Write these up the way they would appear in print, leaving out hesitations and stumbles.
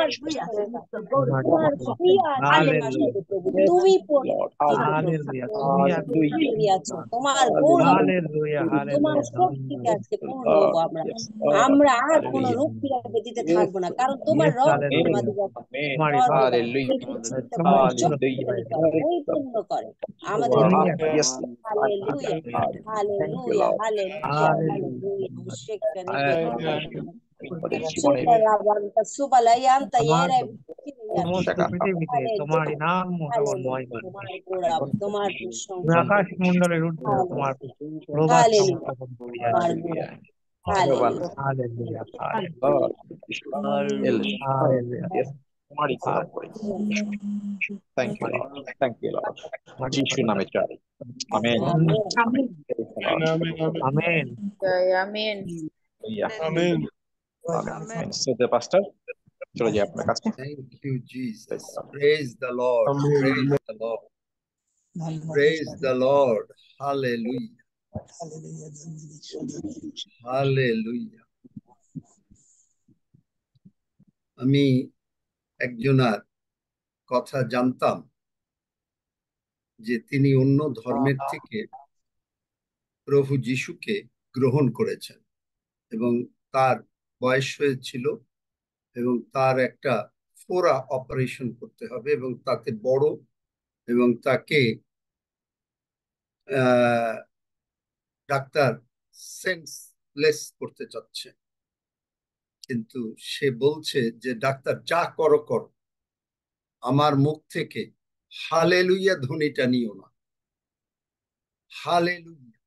তোমার দুষ্টতা, তোমার ক্রিয়া আছে তোমার সাথে প্রভু, তুমি পরিচিত আছো, তোমার গুণ আমাদের তোমার শক্তিতে আজকে পূর্ণ হবো আমরা। আমরা আর কোনো রূপ ফিরাতে দিতে থাকবো না, কারণ তোমার রক্ত আমাদের চিন্তা করে, শক্তিশালী করে, পরিপূর্ণ করে আমাদের। হালেলুয়া, হালেলুয়া, হালেলুয়া, তোমারই নাম মহিমায় তোমার আকাশ মন্ডলের ঊর্ধ্বে তোমার প্রভাত সমর্পণ করিয়াছি। Hallelujah, hallelujah. Thank you, Lord. Thank you, Lord. যিশুর নামে চাই। আমেন। আমেন। আমেন। আমেন। শ্রদ্ধেয় পাস্টার, চলে যাই আপনার কাছে। Thank you, Jesus. Praise the Lord. Praise the Lord. Praise the Lord. Hallelujah. Hallelujah. আমি একজনার কথা জানতাম যে তিনি অন্য ধর্মের থেকে প্রভু যিশুকে গ্রহণ করেছেন এবং তার বয়স হয়েছিল এবং তার একটা ফোরা অপারেশন করতে হবে এবং তাতে বড় এবং তাকে ডাক্তার সেন্সলেস করতে চাচ্ছে, কিন্তু সে বলছে যে ডাক্তার যা করো করো, আমার মুখ থেকে হালেলুয়া ধ্বনিটা নিও না। হালেলুয়া,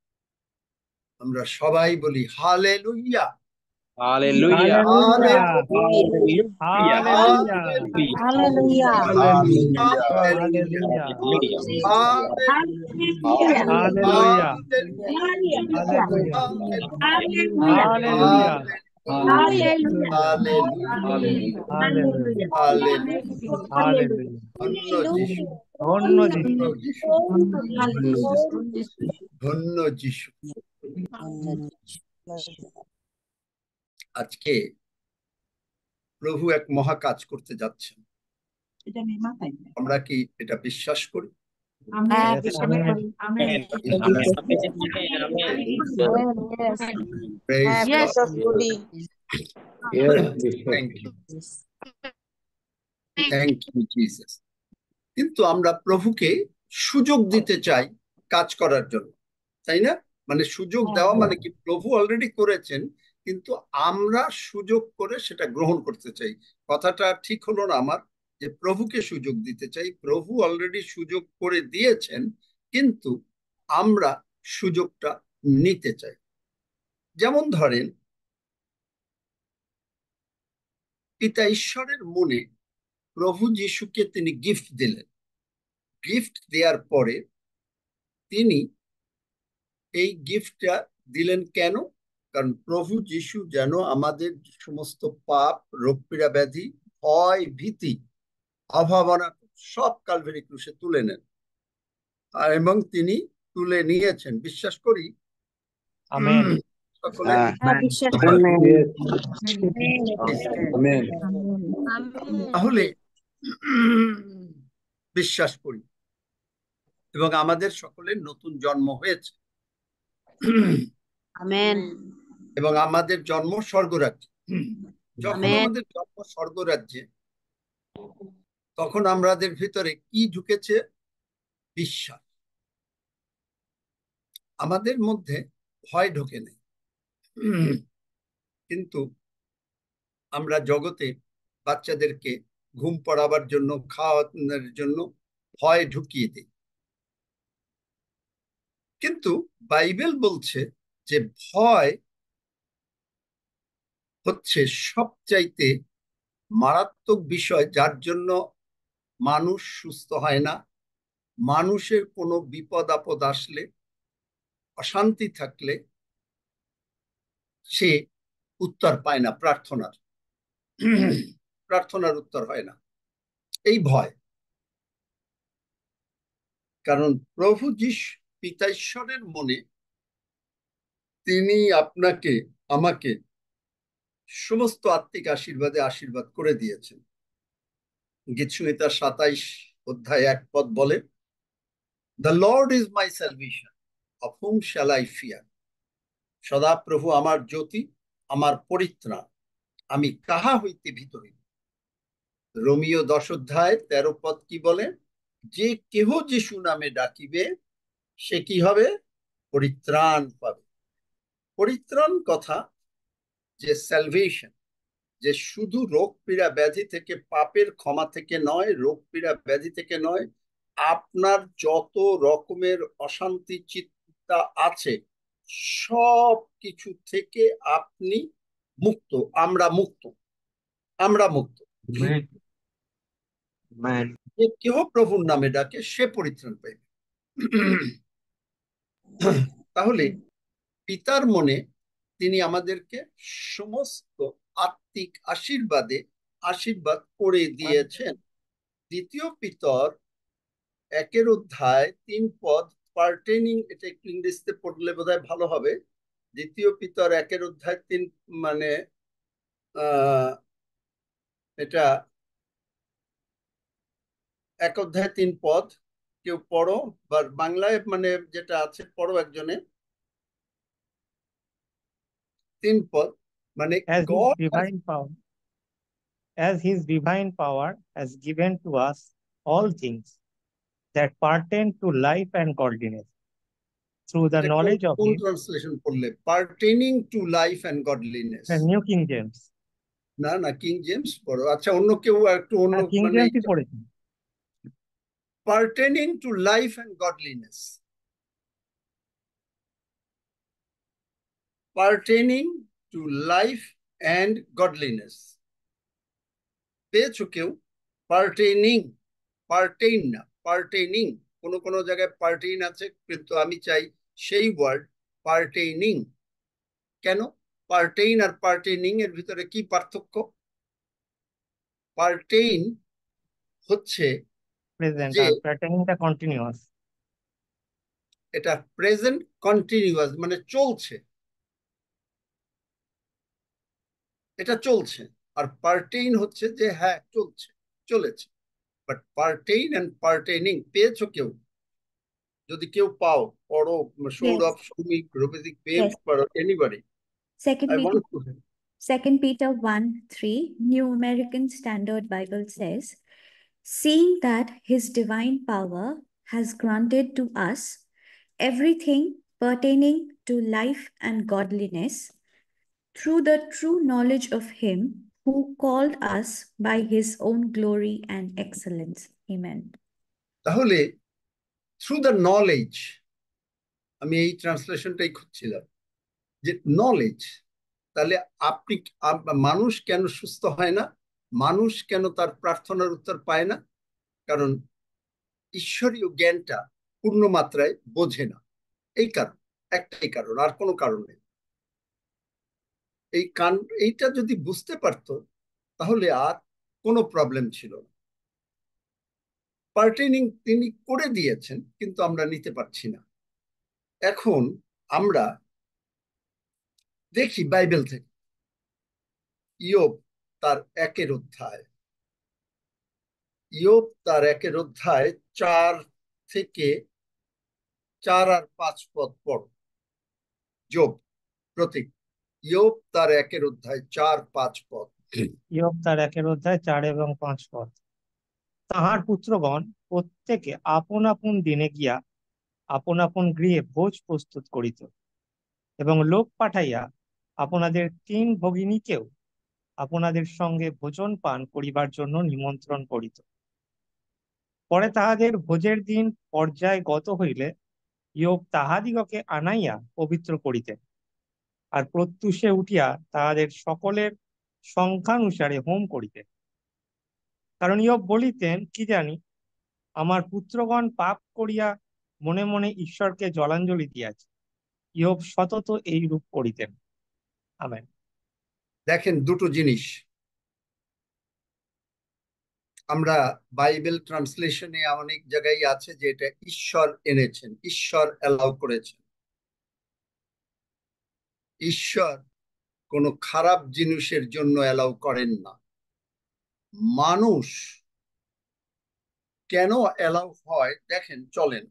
আমরা সবাই বলি hallelujah. Hallelujah, hallelujah, hallelujah, hallelujah, ধন্য যিশু। আজকে প্রভু এক মহা কাজ করতে যাচ্ছেন, আমরা কি এটা বিশ্বাস করি? Thank you Jesus. কিন্তু আমরা প্রভুকে সুযোগ দিতে চাই কাজ করার জন্য, তাই না? মানে সুযোগ দেওয়া মানে কি, প্রভু অলরেডি করেছেন কিন্তু আমরা সুযোগ করে সেটা গ্রহণ করতে চাই। কথাটা ঠিক হলো না আমার, যে প্রভুকে সুযোগ দিতে চাই। প্রভু অলরেডি সুযোগ করে দিয়েছেন কিন্তু আমরা সুযোগটা নিতে চাই। যেমন ধরেন, পিতা ঈশ্বরের মনে প্রভু যিশুকে তিনি গিফট দিলেন। গিফট দেওয়ার পরে তিনি এই গিফটটা দিলেন কেন? কারণ প্রভু যিশু যেন আমাদের সমস্ত পাপ, রোগ পীড়া, ব্যাধি, ভয়, ভীতি, অভাবনা সব কালভারি ক্রুশে তুলে নেন, এবং তিনি তুলে নিয়েছেন। বিশ্বাস করি। আমেন। তাহলে বিশ্বাস করি এবং আমাদের সকলের নতুন জন্ম হয়েছে এবং আমাদের জন্ম স্বর্গরাজ্যে। যখন আমাদের জন্ম স্বর্গরাজ্যে, তখন আমাদের ভিতরে কি ঢুকেছে? বিশ্বাস। আমাদের মধ্যে ভয় ঢোকে নেই, কিন্তু আমরা জগতে বাচ্চাদেরকে ঘুম পড়াবার জন্য, খাওয়ানোর জন্য ভয় ঢুকিয়ে দিই। কিন্তু বাইবেল বলছে যে ভয় হচ্ছে সবচাইতে মারাত্মক বিষয়, যার জন্য মানুষ সুস্থ হয় না। মানুষের কোনো বিপদ আপদ আসলে, অশান্তি থাকলে সে উত্তর পায় না, প্রার্থনার উত্তর হয় না, এই ভয়। কারণ প্রভু যিশু, পিতা ঈশ্বরের মনে তিনি আপনাকে আমাকে সমস্ত আত্মিক আশীর্বাদে আশীর্বাদ করে দিয়েছেন। গীতসংহিতা 27 অধ্যায় 1 পদ বলে, the Lord is my salvation, of hmm shall I fear. সদাপ্রভু আমার জ্যোতি, আমার পরিত্রাণ, আমি কাহা হইতে ভীত হইব। রোমিও 10 অধ্যায় 13 পদ কি বলে? যে কেহ যিশু নামে ডাকিবে সে কি হবে? পরিত্রাণ পাবে। পরিত্রাণ কথা, যে স্যালভেশন, যে শুধু রোগ পীড়া ব্যাধি থেকে, পাপের ক্ষমা থেকে নয়, রোগ পীড়া ব্যাধি থেকে নয়, আপনার যত রকমের অশান্তি চিন্তা আছে সব কিছু থেকে আপনি মুক্ত। আমরা মুক্ত, আমরা মুক্ত। যে কেহ প্রভুর নামে ডাকে সে পরিত্রাণ পাইবে। তাহলে পিতার মনে তিনি আমাদেরকে সমস্ত আত্মিক আশীর্বাদ করে দিয়েছেন। দ্বিতীয় পিতর 1 অধ্যায় 3 পদ, পার্টেনিং, এটা একটু ইংরেজিতে পড়লে বোধহয় ভালো হবে। দ্বিতীয় পিতর 1 অধ্যায় 3, মানে এটা 1 অধ্যায় 3 পদ, কেউ পড়ো, বা বাংলায় মানে যেটা আছে পড়ো একজনে। 3 পদ মানে god as his divine power has given to us all things that pertain to life and godliness through the knowledge of him. Translation পড়লে pertaining to life and godliness, the New King James. না king James পড়ো। আচ্ছা, অন্য কেউ একটু অন্য, king জেমসই পড়েছি। pertaining to life and godliness, pertaining to life and godliness পেয়েছো কেউ? পার্টেনিং, পার্টেইন না, পার্টেনিং। কোন জায়গায় পার্টেইন আছে, কিন্তু আমি চাই সেই ওয়ার্ড পার্টেইনিং। কেন? পার্টেইন আর পার্টেনিং এর ভিতরে কি পার্থক্য? পার্টেইন হচ্ছে প্রেজেন্ট, আর পার্টেনিংটা কন্টিনিউয়াস। এটা প্রেজেন্ট কন্টিনিউয়াস, মানে চলছে, এটা চলছে। আর পার্টেইন হচ্ছে যে হ্যাঁ চলেছে। বাট পার্টেইন এন্ড পার্টেনিং পেয়েছো কেউ? যদি কেউ পাও পড়ো, সৌরভ, সৌমিক, রবিদিক, বেব, anybody. Second Peter 1:3, New American Standard Bible says, seeing that his divine power has granted to us everything pertaining to life and godliness through the true knowledge of him who called us by his own glory and excellence. Amen. তাহলে through the knowledge, আমি এই ট্রান্সলেশনটাই খুঁজছিলাম, যে knowledge. তাহলে আপনি, মানুষ কেন সুস্থ হয় না? মানুষ কেন তার প্রার্থনার উত্তর পায় না? কারণ ঈশ্বরীয় জ্ঞানটা পূর্ণ মাত্রায় বোঝে না। এই কারণ, একটাই কারণ, আর কোনো কারণ নেই। এইটা যদি বুঝতে পারতো তাহলে আর কোনো প্রবলেম ছিল না। পার্টেনিং তিনি করে দিয়েছেন, কিন্তু আমরা নিতে পারছি না। এখন আমরা দেখি বাইবেল থেকে ইয়োব তার 1 অধ্যায়, ইয়োব তার 1 অধ্যায় 4 আর 5 পদ পড়ো। যোব প্রতীক, ইয়োব তার 1 অধ্যায় 4-5 পদ। ইয়োব তার 1 অধ্যায় 4 এবং 5 পদ। তাহার পুত্রগণ প্রত্যেকে আপন আপন দিনে গিয়া আপন আপন গৃহে ভোজ প্রস্তুত করিত, এবং লোক পাঠাইয়া আপনাদের 3 ভগিনীকেও আপনাদের সঙ্গে ভোজন পান করিবার জন্য নিমন্ত্রণ করিত। পরে তাহাদের ভোজের দিন পর্যায়গত হইলে ইয়োব তাহাদিগকে আনাইয়া পবিত্র করিতেন, আর প্রত্যুষে উঠিয়া তাহাদের সকলের সংখ্যানুসারে হোম করিতেন। কারণ ইয়োব বলিতেন, কি জানি, আমার পুত্রগণ পাপ করিয়া মনে মনে ঈশ্বরকে জলাঞ্জলি দিয়াছে। ইয়োব সতত এই রূপ করিতেন। আমেন। দেখেন, দুটো জিনিস আমরা বাইবেল ট্রান্সলেশনে অনেক জায়গায় আছে যে এটা ঈশ্বর এনেছেন, ঈশ্বর অ্যালাউ করেছেন। ঈশ্বর কোনো খারাপ জিনিসের জন্য অ্যালাউ করেন না। মানুষ কেন অ্যালাউ হয় দেখেন, চলেন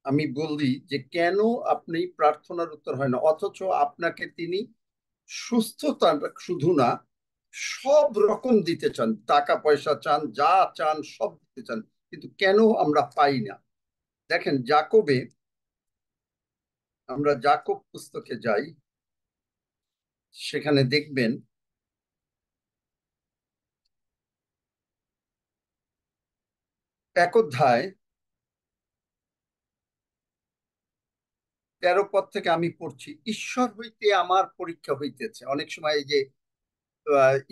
আমি বলি যে কেন আপনি প্রার্থনার উত্তর হয় না, অথচ আপনাকে তিনি সুস্থতা শুধু না সব রকম দিতে চান, টাকা পয়সা চান, যা চান সব দিতে চান, কিন্তু কেন আমরা পাই না? দেখেন যাকবে, আমরা যাকব পুস্তকে যাই, সেখানে দেখবেন এক অধ্যায় 13 পদ থেকে আমি পড়ছি। ঈশ্বর হইতে আমার পরীক্ষা হইতেছে। অনেক সময় এই যে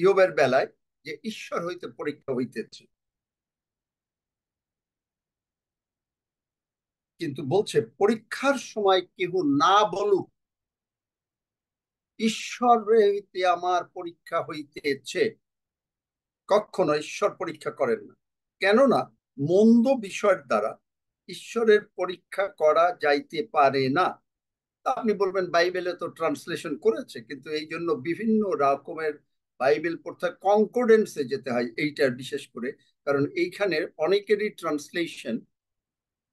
ইয়োবের বেলায় যে ঈশ্বর হইতে পরীক্ষা হইতেছে, কিন্তু বলছে পরীক্ষার সময় কেহ না বলুক ঈশ্বর হইতে আমার পরীক্ষা হইতেছে। কখনো ঈশ্বর পরীক্ষা করেন না, কেননা মন্দ বিষয়ের দ্বারা ঈশ্বরের পরীক্ষা করা যাইতে পারে না। আপনি বলবেন বাইবেলে তো ট্রান্সলেশন করেছে, কিন্তু এই জন্য বিভিন্ন রকমের বাইবেল পড়তে কনকর্ডেন্সে যেতে হয়, এইটার বিশেষ করে, কারণ এইখানে অনেকেরই ট্রান্সলেশন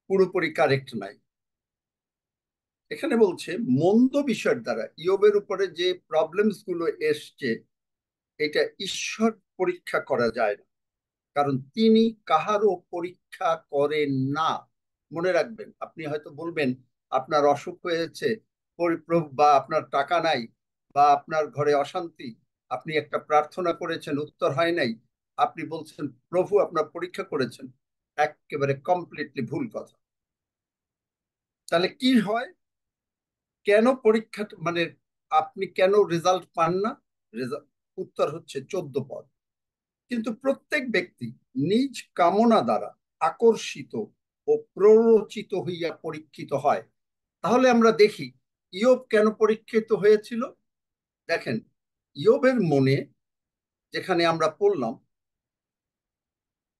পুরোপুরি কারেক্ট নাই। এখানে বলছে মন্দ বিষয়ের দ্বারা ইয়োবের উপরে যে প্রবলেমস গুলো এসছে, এটা ঈশ্বর পরীক্ষা করা যায় না, কারণ তিনি কাহারও পরীক্ষা করেন না। মনে রাখবেন, আপনি হয়তো বলবেন আপনার অসুখ হয়েছে বা আপনার টাকা নাই বা আপনার ঘরে অশান্তি, আপনি একটা প্রার্থনা করেছেন, উত্তর হয় নাই, আপনি বলছেন প্রভু আপনার পরীক্ষা করেছেন। একেবারে কমপ্লিটলি ভুল কথা। তাহলে কি হয়? কেন পরীক্ষা, মানে আপনি কেন রেজাল্ট পান না? উত্তর হচ্ছে 14 পদ। কিন্তু প্রত্যেক ব্যক্তি নিজ কামনা দ্বারা আকর্ষিত ও প্ররোচিত হইয়া পরীক্ষিত হয়। তাহলে আমরা দেখি ইয়োব কেন পরীক্ষিত হয়েছিল। দেখেন ইয়োবের মনে, যেখানে আমরা পড়লাম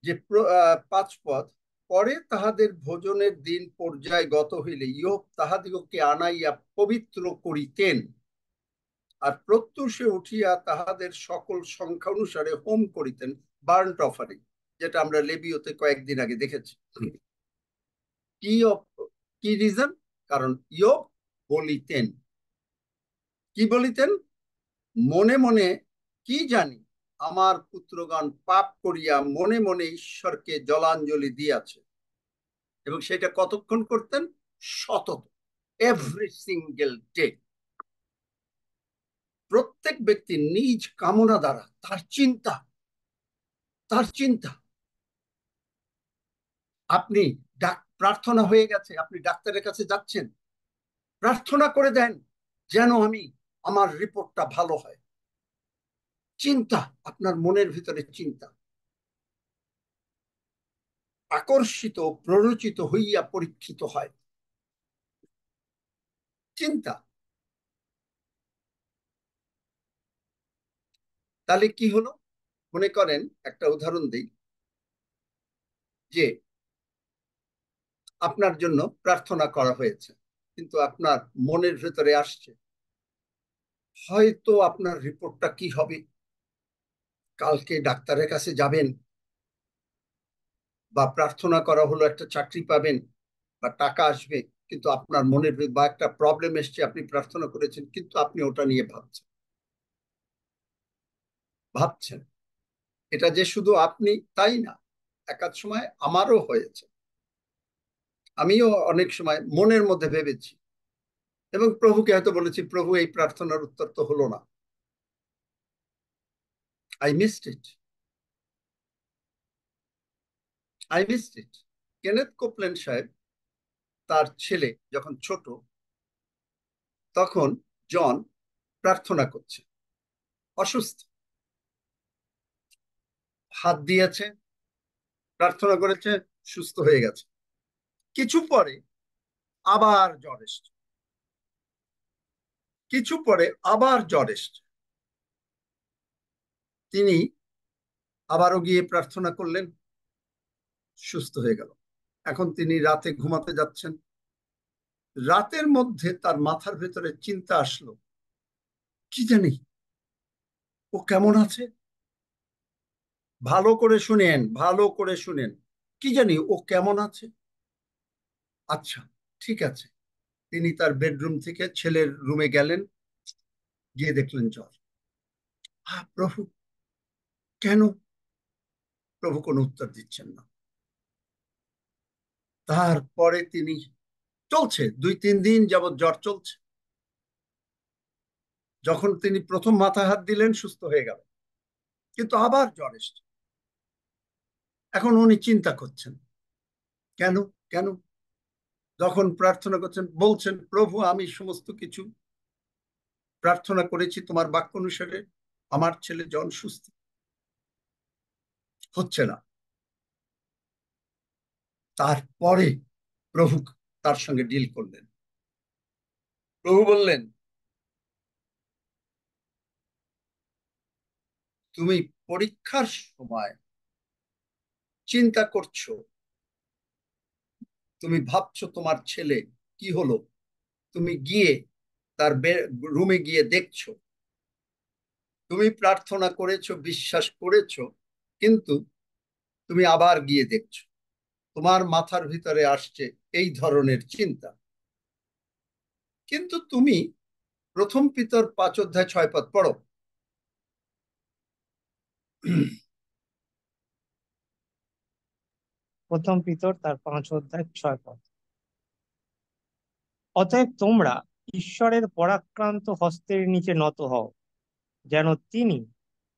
যে 5 পদ, পরে তাহাদের ভোজনের দিন পর্যায় গত হইলে ইয়োব তাহাদিগকে আনাইয়া পবিত্র করিতেন, আর প্রত্যুষে উঠিয়া তাহাদের সকল সংখ্যা অনুসারে হোম করিতেন, বার্ন্ট অফারিং, যেটা আমরা লেবিওতে কয়েকদিন আগে দেখেছি। কি কি রিজন? কারণ ইয়োব বলিতেন, কি বলিতেন? মনে মনে কি জানি আমার পুত্রগণ পাপ করিয়া মনে মনে ঈশ্বরকে জলাঞ্জলি দিয়াছে। এবং সেটা কতক্ষণ করতেন? সতত, এভরি সিঙ্গেল ডে। প্রত্যেক ব্যক্তি নিজ কামনা দ্বারা, তার চিন্তা, আপনি প্রার্থনা হয়ে গেছে, আপনি ডাক্তারের কাছে যাচ্ছেন, প্রার্থনা করে দেন যেন আমার রিপোর্টটা ভালো হয়। চিন্তা, আপনার মনের ভিতরে চিন্তা, আকর্ষিত প্ররোচিত হইয়া পরীক্ষিত হয় চিন্তা। তাহলে কি হলো? মনে করেন একটা উদাহরণ দিই, যে আপনার জন্য প্রার্থনা করা হয়েছে, কিন্তু আপনার মনের ভেতরে আসছে হয়তো আপনার রিপোর্টটা কি হবে, কালকে ডাক্তারের কাছে যাবেন, বা প্রার্থনা করা হলো একটা চাকরি পাবেন বা টাকা আসবে, কিন্তু আপনার মনের বা একটা প্রবলেম এসছে, আপনি প্রার্থনা করেছেন কিন্তু আপনি ওটা নিয়ে ভাবছেন। এটা যে শুধু আপনি তাই না, একাধ সময় আমারও হয়েছে, আমিও অনেক সময় মনের মধ্যে ভেবেছি এবং প্রভুকে হয়তো বলেছি, প্রভু এই প্রার্থনার উত্তর তো হলো না, I missed it. Kenneth Copeland সাহেব, তার ছেলে যখন ছোট, তখন জন প্রার্থনা করছে, অসুস্থ, হাত দিয়েছে, প্রার্থনা করেছে, সুস্থ হয়ে গেছে। কিছু পরে আবার জ্বর এসছে, তিনি আবারও গিয়ে প্রার্থনা করলেন, সুস্থ হয়ে গেল। এখন তিনি রাতে ঘুমাতে যাচ্ছেন, রাতের মধ্যে তার মাথার ভেতরে চিন্তা আসলো, কি জানি ও কেমন আছে। ভালো করে শুনেন, কি জানি ও কেমন আছে। আচ্ছা, ঠিক আছে। তিনি তার বেডরুম থেকে ছেলের রুমে গেলেন, গিয়ে দেখলেন জ্বর। প্রভু, কেন? প্রভু কোনো উত্তর দিচ্ছেন না। তারপরে তিনি, চলছে 2-3 দিন যাবৎ জ্বর চলছে। যখন তিনি প্রথম মাথায় হাত দিলেন সুস্থ হয়ে গেল, কিন্তু আবার জ্বর এসছে। এখন উনি চিন্তা করছেন, কেন কেন? যখন প্রার্থনা করছেন, বলছেন, প্রভু আমি সমস্ত কিছু প্রার্থনা করেছি তোমার বাক্য অনুসারে, আমার ছেলে জন সুস্থ হচ্ছে না। তারপরে প্রভু তার সঙ্গে ডিল করলেন। প্রভু বললেন, তুমি পরীক্ষার সময় চিন্তা করছো, তুমি ভাবছো তোমার ছেলে কি হলো, তুমি গিয়ে তার রুমে গিয়ে দেখছো, তুমি প্রার্থনা করেছো, বিশ্বাস করেছো, কিন্তু তুমি আবার গিয়ে দেখছো, তোমার মাথার ভিতরে আসছে এই ধরনের চিন্তা। কিন্তু তুমি প্রথম পিতর 5 অধ্যায় 6 পদ পড়ো। প্রথম পিতর তার 5 অধ্যায় 6 পদ। অতএব তোমরা ঈশ্বরের পরাক্রান্ত হস্তের নিচে নত হও, যেন তিনি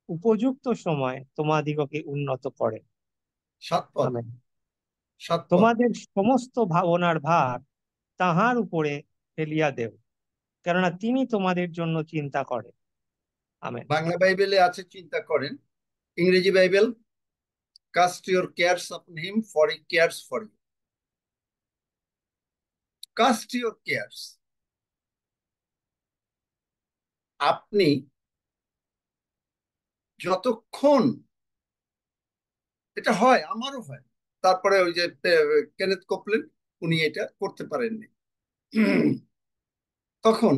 উপযুক্ত সময় তোমাদিগকে উন্নত করেন। 7 পদ, আমেন। 7 পদ। তোমাদের সমস্ত ভাবনার ভার তাহার উপরে ফেলিয়া দেও, কেননা তিনি তোমাদের জন্য চিন্তা করেন। আমেন। বাংলা বাইবেলে আছে চিন্তা করেন, ইংরেজি Bible caste your cares upon him for he cares for you. Cast your cares, আপনি যতক্ষণ, এটা হয়, আমারও হয়। তারপরে ওই যে কেনেথ কোপল্যান্ড, উনি এটা করতে পারেননি। তখন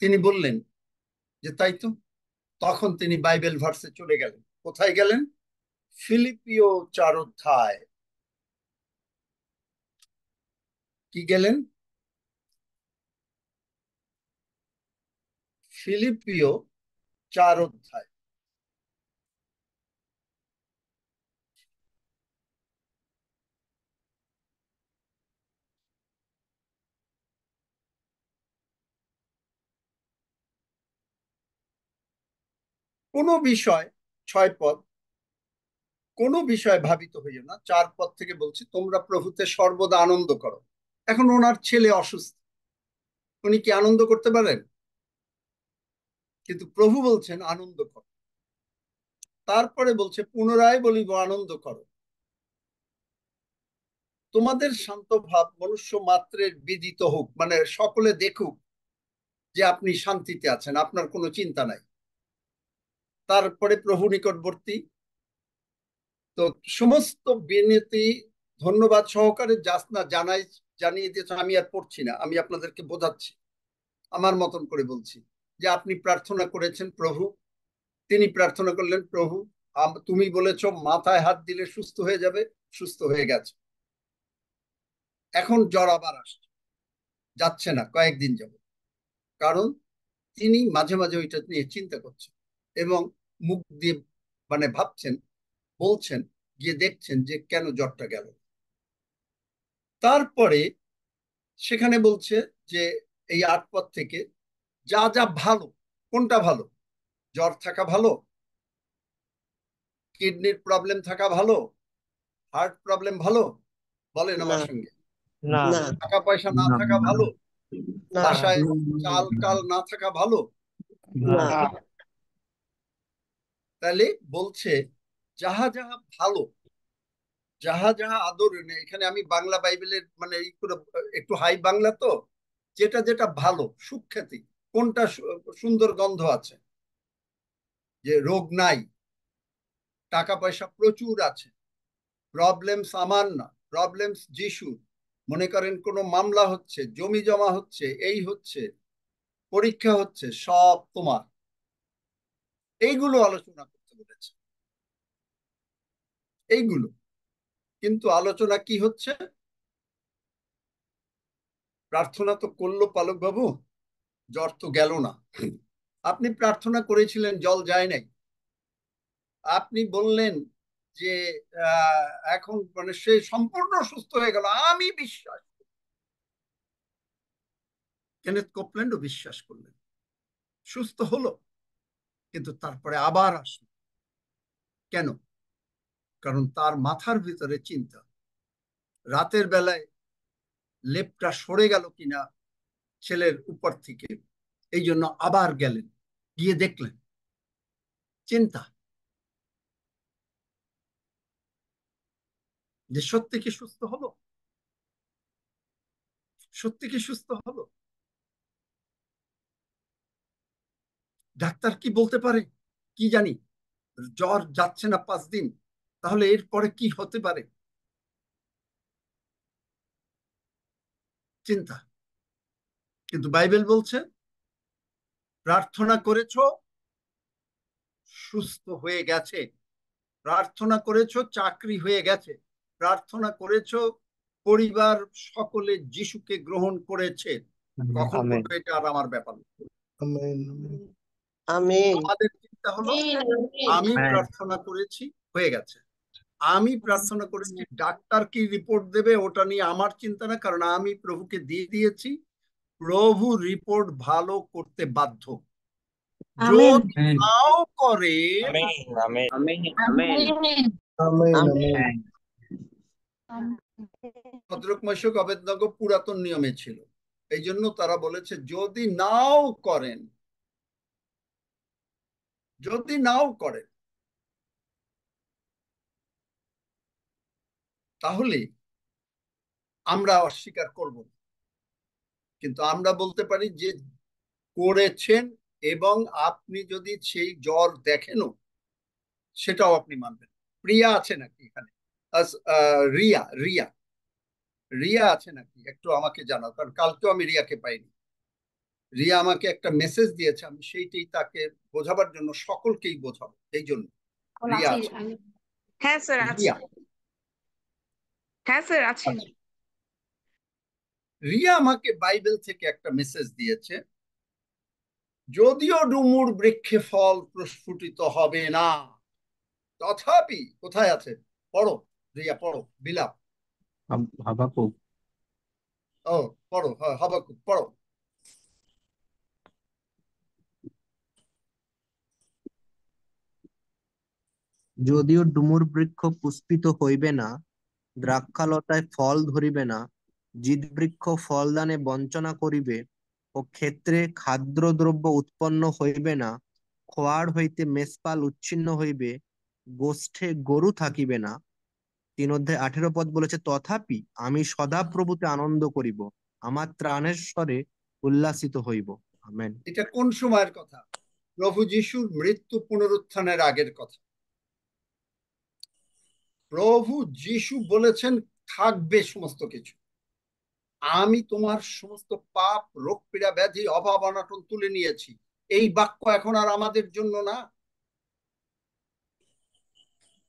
তিনি বললেন যে তাই তো। তখন তিনি বাইবেল ভার্সে চলে গেলেন। কোথায় গেলেন? ফিলিপিও 4 অধ্যায়। কি গেলেন? ফিলিপিও 4 অধ্যায়। কোনো বিষয়, 6 পদ, কোনো বিষয় ভাবিত হইও না। 4 পদ থেকে বলছি, তোমরা প্রভুতে সর্বদা আনন্দ করো। এখন ওনার ছেলে অসুস্থ, উনি কি আনন্দ করতে পারেন? কিন্তু প্রভু বলছেন আনন্দ করো। তারপরে বলছে, পুনরায় বলিব আনন্দ করো। তোমাদের শান্ত ভাব মনুষ্য মাত্রের বিদিত হোক, মানে সকলে দেখুক যে আপনি শান্তিতে আছেন, আপনার কোনো চিন্তা নাই। তারপরে প্রভু নিকটবর্তী, তো সমস্ত বিনতি ধন্যবাদ সহকারে যাচনা জানিয়ে দিয়েছে। আমি আর পড়ছি না, আমি আপনাদেরকে বোঝাচ্ছি, আমার মতন করে বলছি যে আপনি প্রার্থনা করেছেন প্রভু, তিনি প্রার্থনা করলেন, প্রভু তুমি বলেছো মাথায় হাত দিলে সুস্থ হয়ে যাবে, সুস্থ হয়ে গেছে। এখন জ্বর আবার আসছে, যাচ্ছে না কয়েকদিন যাবে, কারণ তিনি মাঝে মাঝে ওইটা নিয়ে চিন্তা করছেন এবং মুখ দিয়ে মানে ভাবছেন, বলছেন, গিয়ে দেখছেন যে কেন জ্বরটা গেল। তারপরে সেখানে বলছে যে এই 8 পদ থেকে যা যা ভালো, কোনটা ভালো? জ্বর থাকা ভালো, কিডনির প্রবলেম থাকা ভালো, হার্ট প্রবলেম ভালো, বলেন আমার সঙ্গে। না, টাকা পয়সা না না, থাকা ভালো, না, বাসায় চাল কাল না থাকা ভালো। না, তাহলে বলছে যাহা যাহা ভালো, যাহা যাহা আদরণীয়। এখানে আমি বাংলা বাইবেলের মানে একটু হাই বাংলা তো, যেটা যেটা ভালো, সুখ্যাতি, কোনটা সুন্দর গন্ধ আছে, যে রোগ নাই, টাকা পয়সা প্রচুর আছে, প্রবলেমস আমার না, প্রবলেমস যিশুর। মনে করেন কোনো মামলা হচ্ছে, জমি জমা হচ্ছে, এই হচ্ছে, পরীক্ষা হচ্ছে, সব তোমার। এইগুলো আলোচনা করতে বলেছে, এইগুলো। কিন্তু আলোচনা কি হচ্ছে? প্রার্থনা তো করলো পালক বাবু, জ্বর তো গেল না। আপনি প্রার্থনা করেছিলেন, জল যায় নাই। আপনি বললেন যে এখন মানে সে সম্পূর্ণ সুস্থ হয়ে গেল, আমি বিশ্বাস। কেনেথ কোপল্যান্ডও বিশ্বাস করলেন, সুস্থ হলো, কিন্তু তারপরে আবার আসলো। কেন? কারণ তার মাথার ভিতরে চিন্তা, রাতের বেলায় লেপটা সরে গেল কিনা ছেলের উপর থেকে, এই জন্য আবার গেলেন, গিয়ে দেখলেন। চিন্তা যে সত্যি কি সুস্থ হলো, সত্যি কি সুস্থ হলো। ডাক্তার কি বলতে পারে কি জানি, জ্বর যাচ্ছে না 5 দিন, তাহলে এরপরে কি হতে পারে। চিন্তা। কিন্তু বাইবেল বলছে প্রার্থনা করেছো, সুস্থ হয়ে গেছে। প্রার্থনা করেছো, চাকরি হয়ে গেছে। প্রার্থনা করেছো, পরিবার সকলে যিশুকে গ্রহণ করেছে। কখন আমেন। করবে এটা আর আমার ব্যাপার না। আমেন। আমাদের চিন্তা হলো আমি প্রার্থনা করেছি, হয়ে গেছে। আমি প্রার্থনা করেছি, ডাক্তার কি রিপোর্ট দেবে ওটা নিয়ে আমার চিন্তা না, কারণ আমি প্রভুকে দিয়ে দিয়েছি। প্রভু রিপোর্ট ভালো করতে বাধ্য। যদি নাও করে, ভদ্রক মৈশক অবেদনগর পুরাতন নিয়মে ছিল, এই জন্য তারা বলেছে যদি নাও করেন, যদি নাও করেন তাহলে আমরা অস্বীকার করব না। কিন্তু আমরা বলতে পারি যে করেছেন, এবং আপনি যদি সেই জ্বর দেখেনও সেটাও আপনি মানবেন। প্রিয়া আছে নাকি এখানে? রিয়া, রিয়া, রিয়া আছে নাকি? একটু আমাকে জানাও, কারণ কালকেও আমি রিয়াকে পাইনি। রিয়া আমাকে একটা মেসেজ দিয়েছে, আমি সেইটাই তাকে বোঝাবার জন্য সকলকেই বোঝাবো, এই জন্য। রিয়া আছে? হ্যাঁ স্যার আছে। রিয়া, হ্যাঁ স্যার আছে। আচ্ছা। রিয়া আমাকে বাইবেল থেকে একটা মেসেজ দিয়েছে, যদিও ডুমুর বৃক্ষে ফল প্রস্ফুটিত হবে না, তথাপি, কোথায় আছে? পড়ো রিয়া, পড়ো বিলাপ। হাবাকুক। ও পড়ো, হ্যাঁ হাবাকুক পড়ো। যদিও ডুমুর বৃক্ষ পুষ্পিত হইবে না, দ্রাক্ষালতায় ফল ধরিবে না, জিতবৃক্ষ ফলদানে বঞ্চনা করিবে, ও ক্ষেত্রে খাদ্যদ্রব্য উৎপন্ন হইবে না, খোয়াড় হইতে মেষপাল উচ্ছিন্ন হইবে, গোষ্ঠে গরু থাকিবে না। 3 অধ্যায় 18 পদ বলেছে, তথাপি আমি সদাপ্রভুতে আনন্দ করিব, আমার ত্রাণেশ্বরে উল্লাসিত হইব। আমেন। এটা কোন সময়ের কথা? প্রভু যিশুর মৃত্যু পুনরুত্থানের আগের কথা। প্রভু যিশু বলেছেন থাকবে সমস্ত কিছু, আমি তোমার সমস্ত পাপ, রোগ পীড়া, ব্যাধি, অভাব অনাটন তুলে নিয়েছি। এই বাক্য এখন আর আমাদের জন্য না।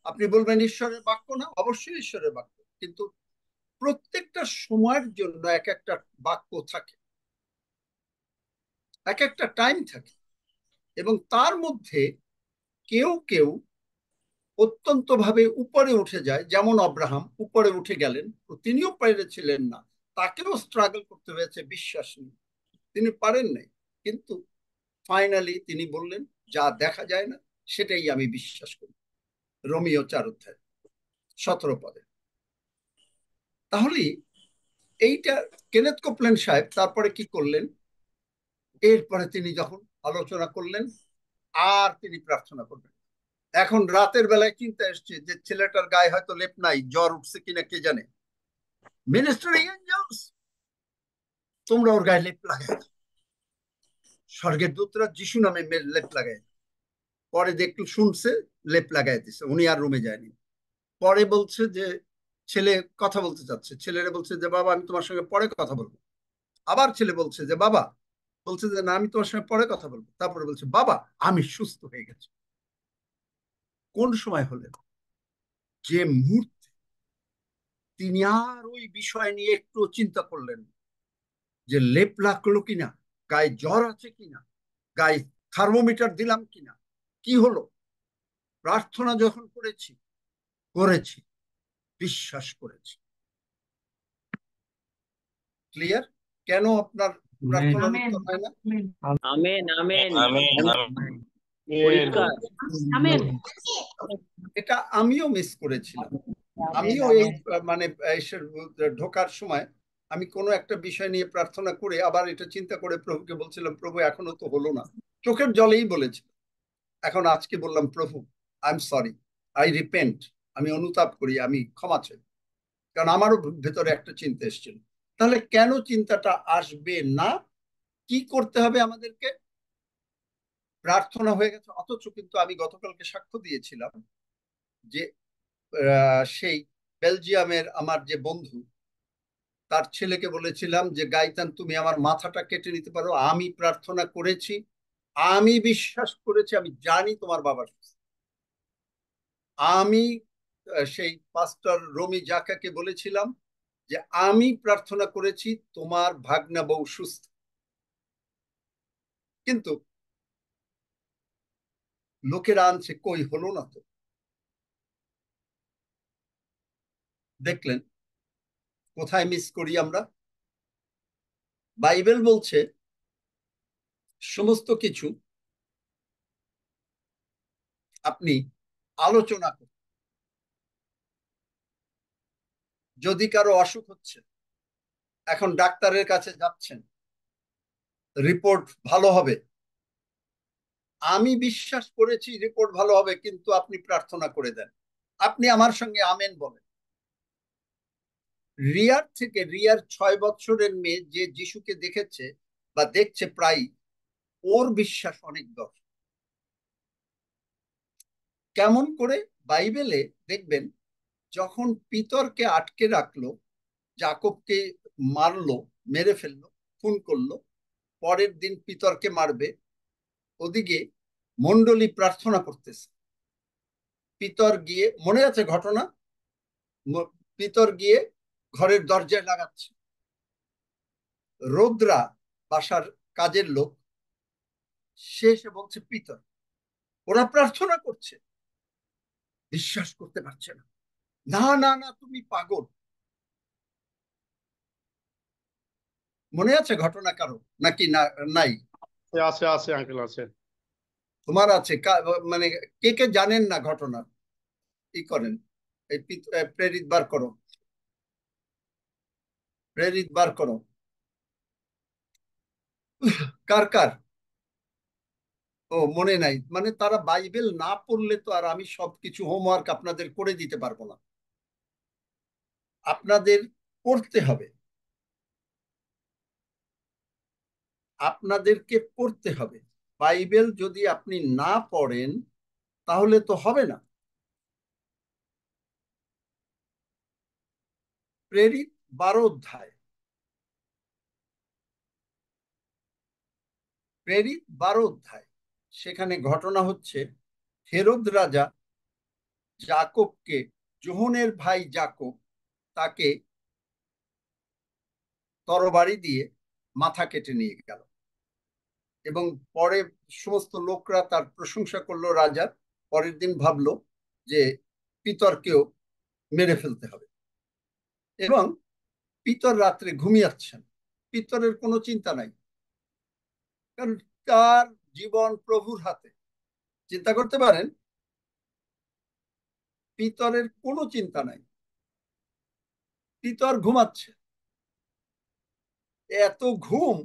আপনি বলবেন ঈশ্বরের বাক্য না, অবশ্যই ঈশ্বরের বাক্য, কিন্তু প্রত্যেকটা সময়ের জন্য এক একটা বাক্য থাকে, এক একটা টাইম থাকে, এবং তার মধ্যে কেউ কেউ অত্যন্ত ভাবে উপরে উঠে যায়, যেমন আব্রাহাম উপরে উঠে গেলেন। তিনিও পেরেছিলেন না, তাকেও স্ট্রাগল করতে হয়েছে বিশ্বাস নিয়ে, তিনি পারেন নাই। কিন্তু ফাইনালি তিনি বললেন যা দেখা যায় না সেটাই আমি বিশ্বাস করি, রোমিও 4 অধ্যায় 17 পদে। তাহলে এইটা কেনেথ কোপল্যান্ড সাহেব তারপরে কি করলেন? এরপরে তিনি যখন আলোচনা করলেন, আর তিনি প্রার্থনা করবেন। এখন রাতের বেলায় চিন্তা এসছে যে ছেলেটার গায়ে হয়তো লেপ নাই, জ্বর উঠছে কিনা কে জানে। মিনিস্টারিং এঞ্জেলস, তোমরা ওর গায়ে লেপ লাগাই দাও। স্বর্গের দূতরা যিশু নামে লেপ লাগাই। পরে দেখলো, শুনছে, লেপ লাগাই দিছে, উনি আর রুমে যায়নি। পরে বলছে যে ছেলে কথা বলতে চাচ্ছে, ছেলেরা বলছে যে বাবা আমি তোমার সঙ্গে পরে কথা বলবো। আবার ছেলে বলছে যে বাবা, বলছে যে না আমি তোমার সঙ্গে পরে কথা বলবো। তারপরে বলছে বাবা আমি সুস্থ হয়ে গেছি। কোন সময় হলেন? যে মুহূর্তে তিনি আর ওই বিষয় নিয়ে একটু চিন্তা করলেন না। যে লেপ লাগলো কিনা, গায়ে জ্বর আছে কিনা, গায়ে থার্মোমিটার দিলাম কিনা, কি হলো। প্রার্থনা যখন করেছি, বিশ্বাস করেছি। ক্লিয়ার? কেন আপনার প্রার্থনার উত্তর হয় না? আমেন আমেন আমেন পরিষ্কার। এটা আমিও মিস করেছিলাম। আমিও এই মানে ঢোকার সময় আমি কোনো একটা বিষয় নিয়ে প্রার্থনা করে আবার এটা চিন্তা করে প্রভুকে বলছিলাম, প্রভু এখনো তো হলো না, চোখের জলেই বলেছি। এখন আজকে বললাম, প্রভু I am sorry, I repent, আমি অনুতাপ করি, আমি ক্ষমা চাই। কারণ আমারও ভেতরে একটা চিন্তা এসেছিল। তাহলে কেন চিন্তাটা আসবে না? কি করতে হবে আমাদেরকে? প্রার্থনা হয়ে গেছে, অথচ কিন্তু আমি গতকালকে সাক্ষ্য দিয়েছিলাম যে সেই বেলজিয়ামের আমার যে বন্ধু, তার ছেলেকে বলেছিলাম যে গাইতান, তুমি আমার মাথাটা কেটে নিতে পারো, আমি প্রার্থনা করেছি, আমি বিশ্বাস করেছি, আমি জানি তোমার বাবা সুস্থ। আমি সেই পাস্টর রমি জাকাকে বলেছিলাম যে আমি প্রার্থনা করেছি, তোমার ভাগ্না বউ সুস্থ। কিন্তু লোকেরা আনছে, কই হলো না তো। দেখলেন কোথায় মিস করি আমরা? বাইবেল বলছে সমস্ত কিছু আপনি আলোচনা করুন। যদি কারো অসুখ হচ্ছে, এখন ডাক্তারের কাছে যাচ্ছেন, রিপোর্ট ভালো হবে, আমি বিশ্বাস করেছি রিপোর্ট ভালো হবে, কিন্তু আপনি প্রার্থনা করে দেন। আপনি আমার সঙ্গে আমেন বলেন। রিয়ার 6 বছরের মেয়ে যে যিশুকে দেখেছে বা দেখছে প্রায়, ওর বিশ্বাস অনেক দর। কেমন করে? বাইবেলে দেখবেন, যখন পিতরকে আটকে রাখলো, যাকবকে মারলো, মেরে ফেললো, খুন করলো, পরের দিন পিতরকে মারবে, ওদিকে মণ্ডলী প্রার্থনা করতেছে। পিতর গিয়ে, মনে আছে ঘটনা, পিতর গিয়ে ঘরের দরজায় লাগাচ্ছে। রোদ্রা, বাসার কাজের লোক, সে এসে বলছে পিতর, ওরা প্রার্থনা করছে, বিশ্বাস করতে পারছে না। না না না, তুমি পাগল। মনে আছে ঘটনা কারো নাকি না? নাই? আছে আছে আঙ্কেল আছে। তোমার আছে? মানে কে কে জানেন না ঘটনা? কি করেন? এই প্রেরিত বার করো, প্রেরিত বার করো। কার কার ও মনে নাই? মানে তারা বাইবেল না পড়লে তো আর আমি সবকিছু হোমওয়ার্ক আপনাদের করে দিতে পারবো না। আপনাদের পড়তে হবে, আপনাদেরকে পড়তে হবে। বাইবেল যদি আপনি না পড়েন তাহলে তো হবে না। প্রেরিত 12 অধ্যায়, প্রেরিত 12 অধ্যায়, সেখানে ঘটনা হচ্ছে হেরোদ রাজা যাকবকে, যোহনের ভাই যাকব, তাকে তরবারি দিয়ে মাথা কেটে নিয়ে গেল। এবং পরে সমস্ত লোকরা তার প্রশংসা করলো রাজার। পরের দিন ভাবলো যে পিতরকেও মেরে ফেলতে হবে। এবং পিতর রাত্রে ঘুমিয়াচ্ছেন, পিতরের কোনো চিন্তা নাই, কারণ তার জীবন প্রভুর হাতে। চিন্তা করতে পারেন, পিতরের কোনো চিন্তা নাই, পিতর ঘুমাচ্ছে। এত ঘুম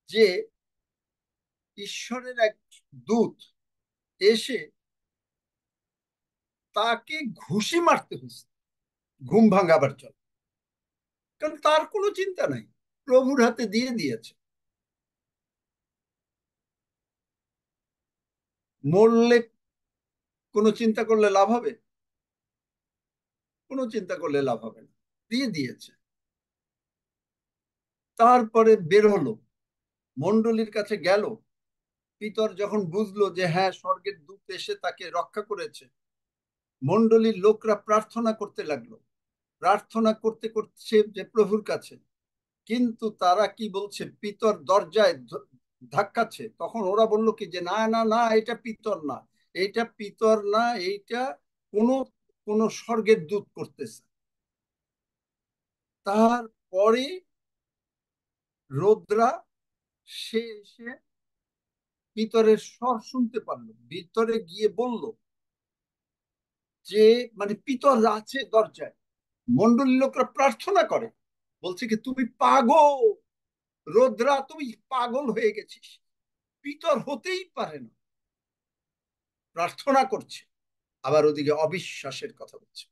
যে ঈশ্বরের এক দূত এসে তাকে ঘুষি মারতে হয়েছে ঘুম ভাঙাবার জন্য, কারণ তার কোনো চিন্তা নাই, প্রভুর হাতে দিয়ে দিয়েছে। মরলে কোনো চিন্তা করলে লাভ হবে? কোনো চিন্তা করলে লাভ হবে না, দিয়ে দিয়েছে। তারপরে বের হলো, মণ্ডলীর কাছে গেল। পিতর যখন বুঝলো যে হ্যাঁ, স্বর্গের দূত এসে তাকে রক্ষা করেছে, মণ্ডলীর লোকরা প্রার্থনা করতে লাগলো, প্রার্থনা করতে করছে যে প্রভুর কাছে, কিন্তু তারা কি বলছে, পিতর দরজায় ধাক্কাচ্ছে। তখন ওরা বলল কি যে না না না, এটা পিতর না, এইটা পিতর না, এইটা কোন কোন স্বর্গের দূত করতেছে। তারপরে রোদ্রা সে এসে পিতরের স্বর শুনতে পারলো, ভিতরে গিয়ে বলল যে মানে পিতর আছে দরজায়। মণ্ডলীর লোকরা প্রার্থনা করে, বলছে কি তুমি পাগল রোদ্রা, তুমি পাগল হয়ে গেছিস, পিতর হতেই পারে না। প্রার্থনা করছে, আবার ওদিকে অবিশ্বাসের কথা বলছে,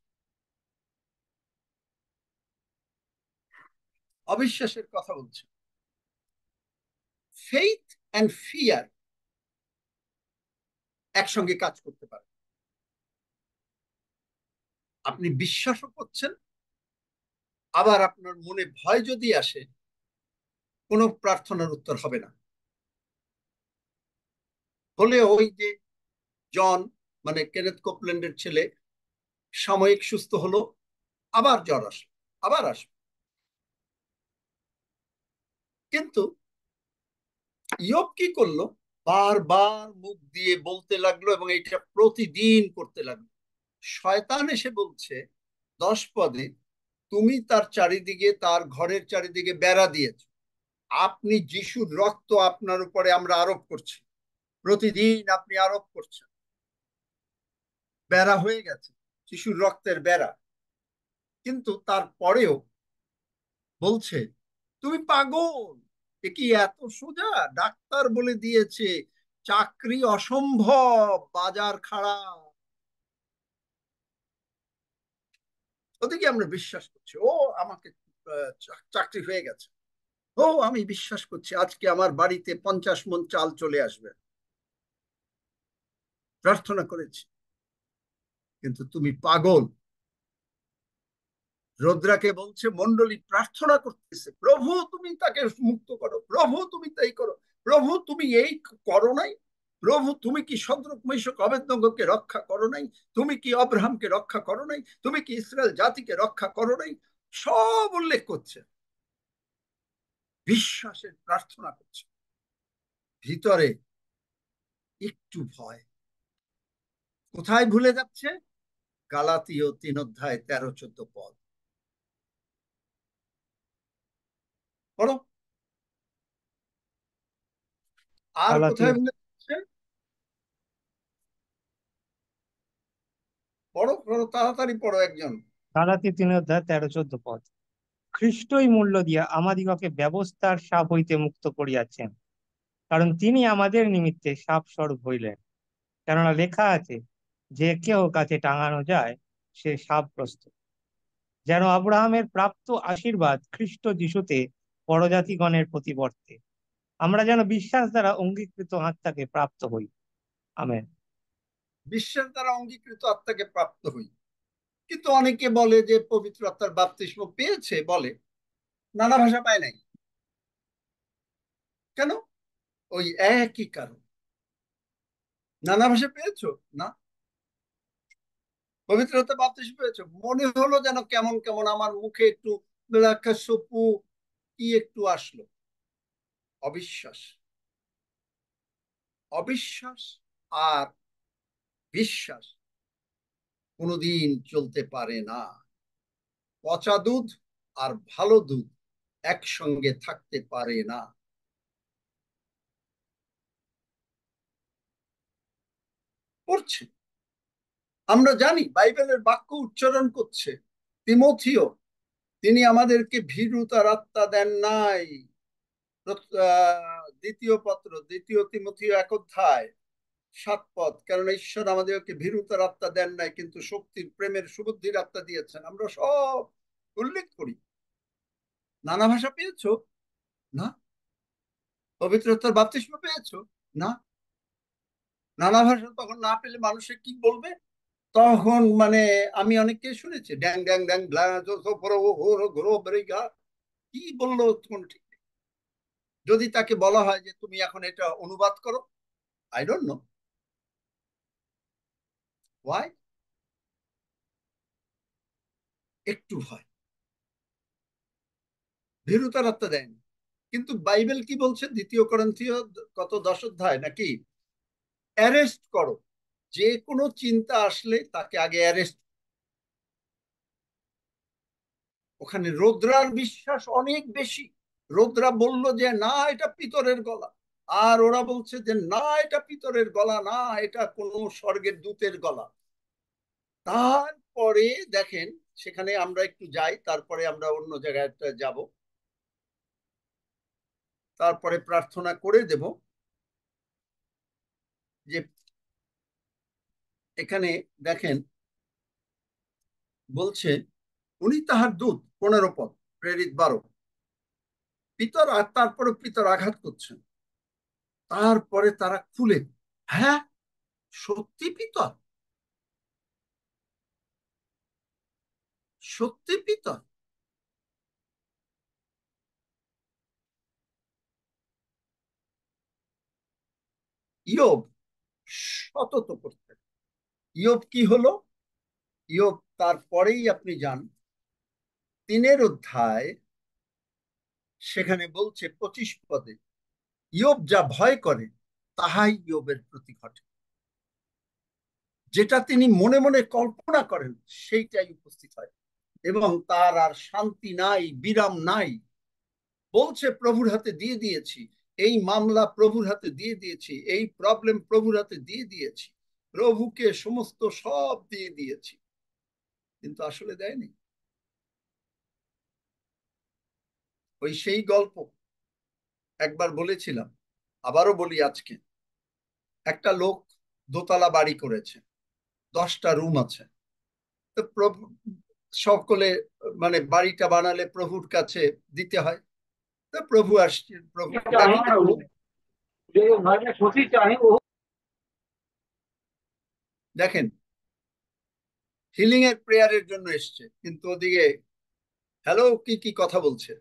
অবিশ্বাসের কথা বলছে। ফেইথ অ্যান্ড ফিয়ার একসঙ্গে কাজ করতে পারে। আপনি বিশ্বাসও করছেন, আবার আপনার মনে ভয় যদি আসে, কোনো প্রার্থনার উত্তর হবে না। হলে ওই যে জন মানে কেনেথ কোপল্যান্ডের ছেলে সাময়িক সুস্থ হলো, আবার জ্বর আসলো, আবার আসলো। কিন্তু ইয়োব কি করলো, বারবার মুখ দিয়ে বলতে লাগলো এবং এটা প্রতিদিন করতে লাগলো। শয়তান এসে বলছে 10 পদে, তুমি তার চারিদিকে, তার ঘরের চারিদিকে বেড়া দিয়েছ, আপনি যিশুর রক্ত আপনার উপরে আমরা আরোপ করছি, প্রতিদিন আপনি আরোপ করছেন, বেড়া হয়ে গেছে যিশুর রক্তের বেড়া। কিন্তু তারপরেও বলছে তুমি পাগল, এ কি এত সোজা? ডাক্তার বলে দিয়েছে চাকরি অসম্ভব, বাজার খারাপ, ওদিকে আমরা বিশ্বাস করছি ও আমাকে চাকরি হয়ে গেছে, ও আমি বিশ্বাস করছি আজকে আমার বাড়িতে 50 মণ চাল চলে আসবে, প্রার্থনা করেছি। কিন্তু তুমি পাগল। রোদ্রাকে বলছে, মণ্ডলী প্রার্থনা করতেছে, প্রভু তুমি তাকে মুক্ত করো, প্রভু তুমি তাই করো, প্রভু তুমি এই করো নাই, প্রভু তুমি কি সদরক মেশক অবেদনগোকে রক্ষা করো নাই, তুমি কি অব্রাহামকে রক্ষা করো নাই, তুমি কি ইসরায়েল জাতিকে রক্ষা করো নাই, সব উল্লেখ করছে, বিশ্বাসের প্রার্থনা করছে। ভিতরে একটু ভয়, কোথায় ভুলে যাচ্ছে? গালাতীয় 3 অধ্যায় 13-14 পদ পড়ো। আর কোথায় ভুলে যাচ্ছে? পড়ো পড়ো, তাড়াতাড়ি পড়ো একজন। গালাতী 3 অধ্যায় 13-14 পদ। খ্রিস্টই মূল্য দিয়া আমাদিগকে ব্যবস্থার সাপ হইতে মুক্ত করিয়াছেন, কারণ তিনি আমাদের নিমিত্তে সাপ স্বরূপ হইলেন। কেননা লেখা আছে, যে কেউ কাছে টাঙানো যায় সে সাপগ্রস্ত। যেন আব্রাহামের প্রাপ্ত আশীর্বাদ খ্রিস্ট যিশুতে পরজাতিগণের প্রতিবর্তে আমরা যেন বিশ্বাস দ্বারা অঙ্গীকৃত আত্মাকে প্রাপ্ত হই। আমেন। বিশ্বাস দ্বারা অঙ্গীকৃত আত্মাকে প্রাপ্ত হই। কিন্তু অনেকে বলে যে পবিত্র আত্মার বাপ্তিস্ম পেয়েছে, বলে নানা ভাষা পায় নাই। কেন? ওই একই কারণ। নানা ভাষা পেয়েছো না, পবিত্র আত্মার বাপ্তিস্ম পেয়েছো, মনে হলো যেন কেমন কেমন, আমার মুখে একটু সপু কি একটু আসলো। অবিশ্বাস, অবিশ্বাস আর বিশ্বাস কোনোদিন চলতে পারে না। পচা দুধ আর ভালো দুধ একসঙ্গে থাকতে পারে না। পড়ছে, আমরা জানি বাইবেলের বাক্য উচ্চারণ করছে তিমথিও, তিনি আমাদেরকে ভীরুতার আত্মা দেন নাই। দ্বিতীয় পত্র, 2 তিমথিও 1 অধ্যায় 7 পদ, কারণ ঈশ্বর আমাদেরকে ভীরুতার আত্মা দেন নাই, কিন্তু শক্তির, প্রেমের, সুবুদ্ধির আত্মা দিয়েছেন। আমরা সব উল্লেখ করি। নানা ভাষা পেয়েছো না, পবিত্রতার বাপ্তিস্ম পেয়েছো না। নানা ভাষা তখন না পেলে মানুষে কি বলবে? তখন মানে আমি অনেককে শুনেছি, ড্যাং ড্যাং ড্যাং কি বললো কোন ঠিক নেই। যদি তাকে বলা হয় যে তুমি এখন এটা অনুবাদ করো, আই ডোন্ট নো ওয়াই, একটু ভয়, ভীরুতার আত্মা দেয়নি। কিন্তু বাইবেল কি বলছে? 2 করিন্থীয় কত 10 অধ্যায় নাকি, অ্যারেস্ট করো, যে কোনো চিন্তা আসলে তাকে আগে অ্যারেস্ট। ওখানে রৌদ্রার বিশ্বাস অনেক বেশি। রৌদ্রা বলল যে না এটা পিতরের গলা, আর ওরা বলছে যে না এটা পিতরের গলা না, এটা কোনো স্বর্গের দূতের গলা। তারপরে দেখেন, সেখানে আমরা একটু যাই, তারপরে আমরা অন্য জায়গায় যাব, তারপরে প্রার্থনা করে দেব। যে এখানে দেখেন বলছে, উনি তাহার দূত, 15 পদ, প্রেরিত 12, পিতর, আর তারপরে পিতর আঘাত করছেন। তারপরে তারা খুলে, হ্যাঁ সত্যি পিতর, সত্যি পিতর। ইয়োব সতত করতেন। ইয়োব কি হলো? ইয়োব তারপরেই আপনি যান 3 অধ্যায়, সেখানে বলছে 25 পদে, ইয়োব যা ভয় করে তাহাই ইয়োবের প্রতি ঘটে। যেটা তিনি মনে মনে কল্পনা করেন সেইটাই উপস্থিত হয়, এবং তার আর শান্তি নাই, বিরাম নাই। বলছে প্রভুর হাতে দিয়ে দিয়েছি, এই মামলা প্রভুর হাতে দিয়ে দিয়েছি, এই প্রবলেম প্রভুর হাতে দিয়ে দিয়েছি, প্রভুকে সমস্ত সব দিয়ে দিয়েছি, কিন্তু আসলে দেয়নি। ওই সেই গল্প একবার বলেছিলাম, আবারও বলি আজকে। একটা লোক দোতলা বাড়ি করেছে, 10টা রুম আছে। তো প্রভু সকলে, মানে বাড়িটা বানালে প্রভুর কাছে দিতে হয়। তো প্রভু আসছে, প্রভু দেখেন হিলিং এর প্রেয়ারের জন্য এসছে, কিন্তু ওদিকে হ্যালো কি কি কথা বলছে,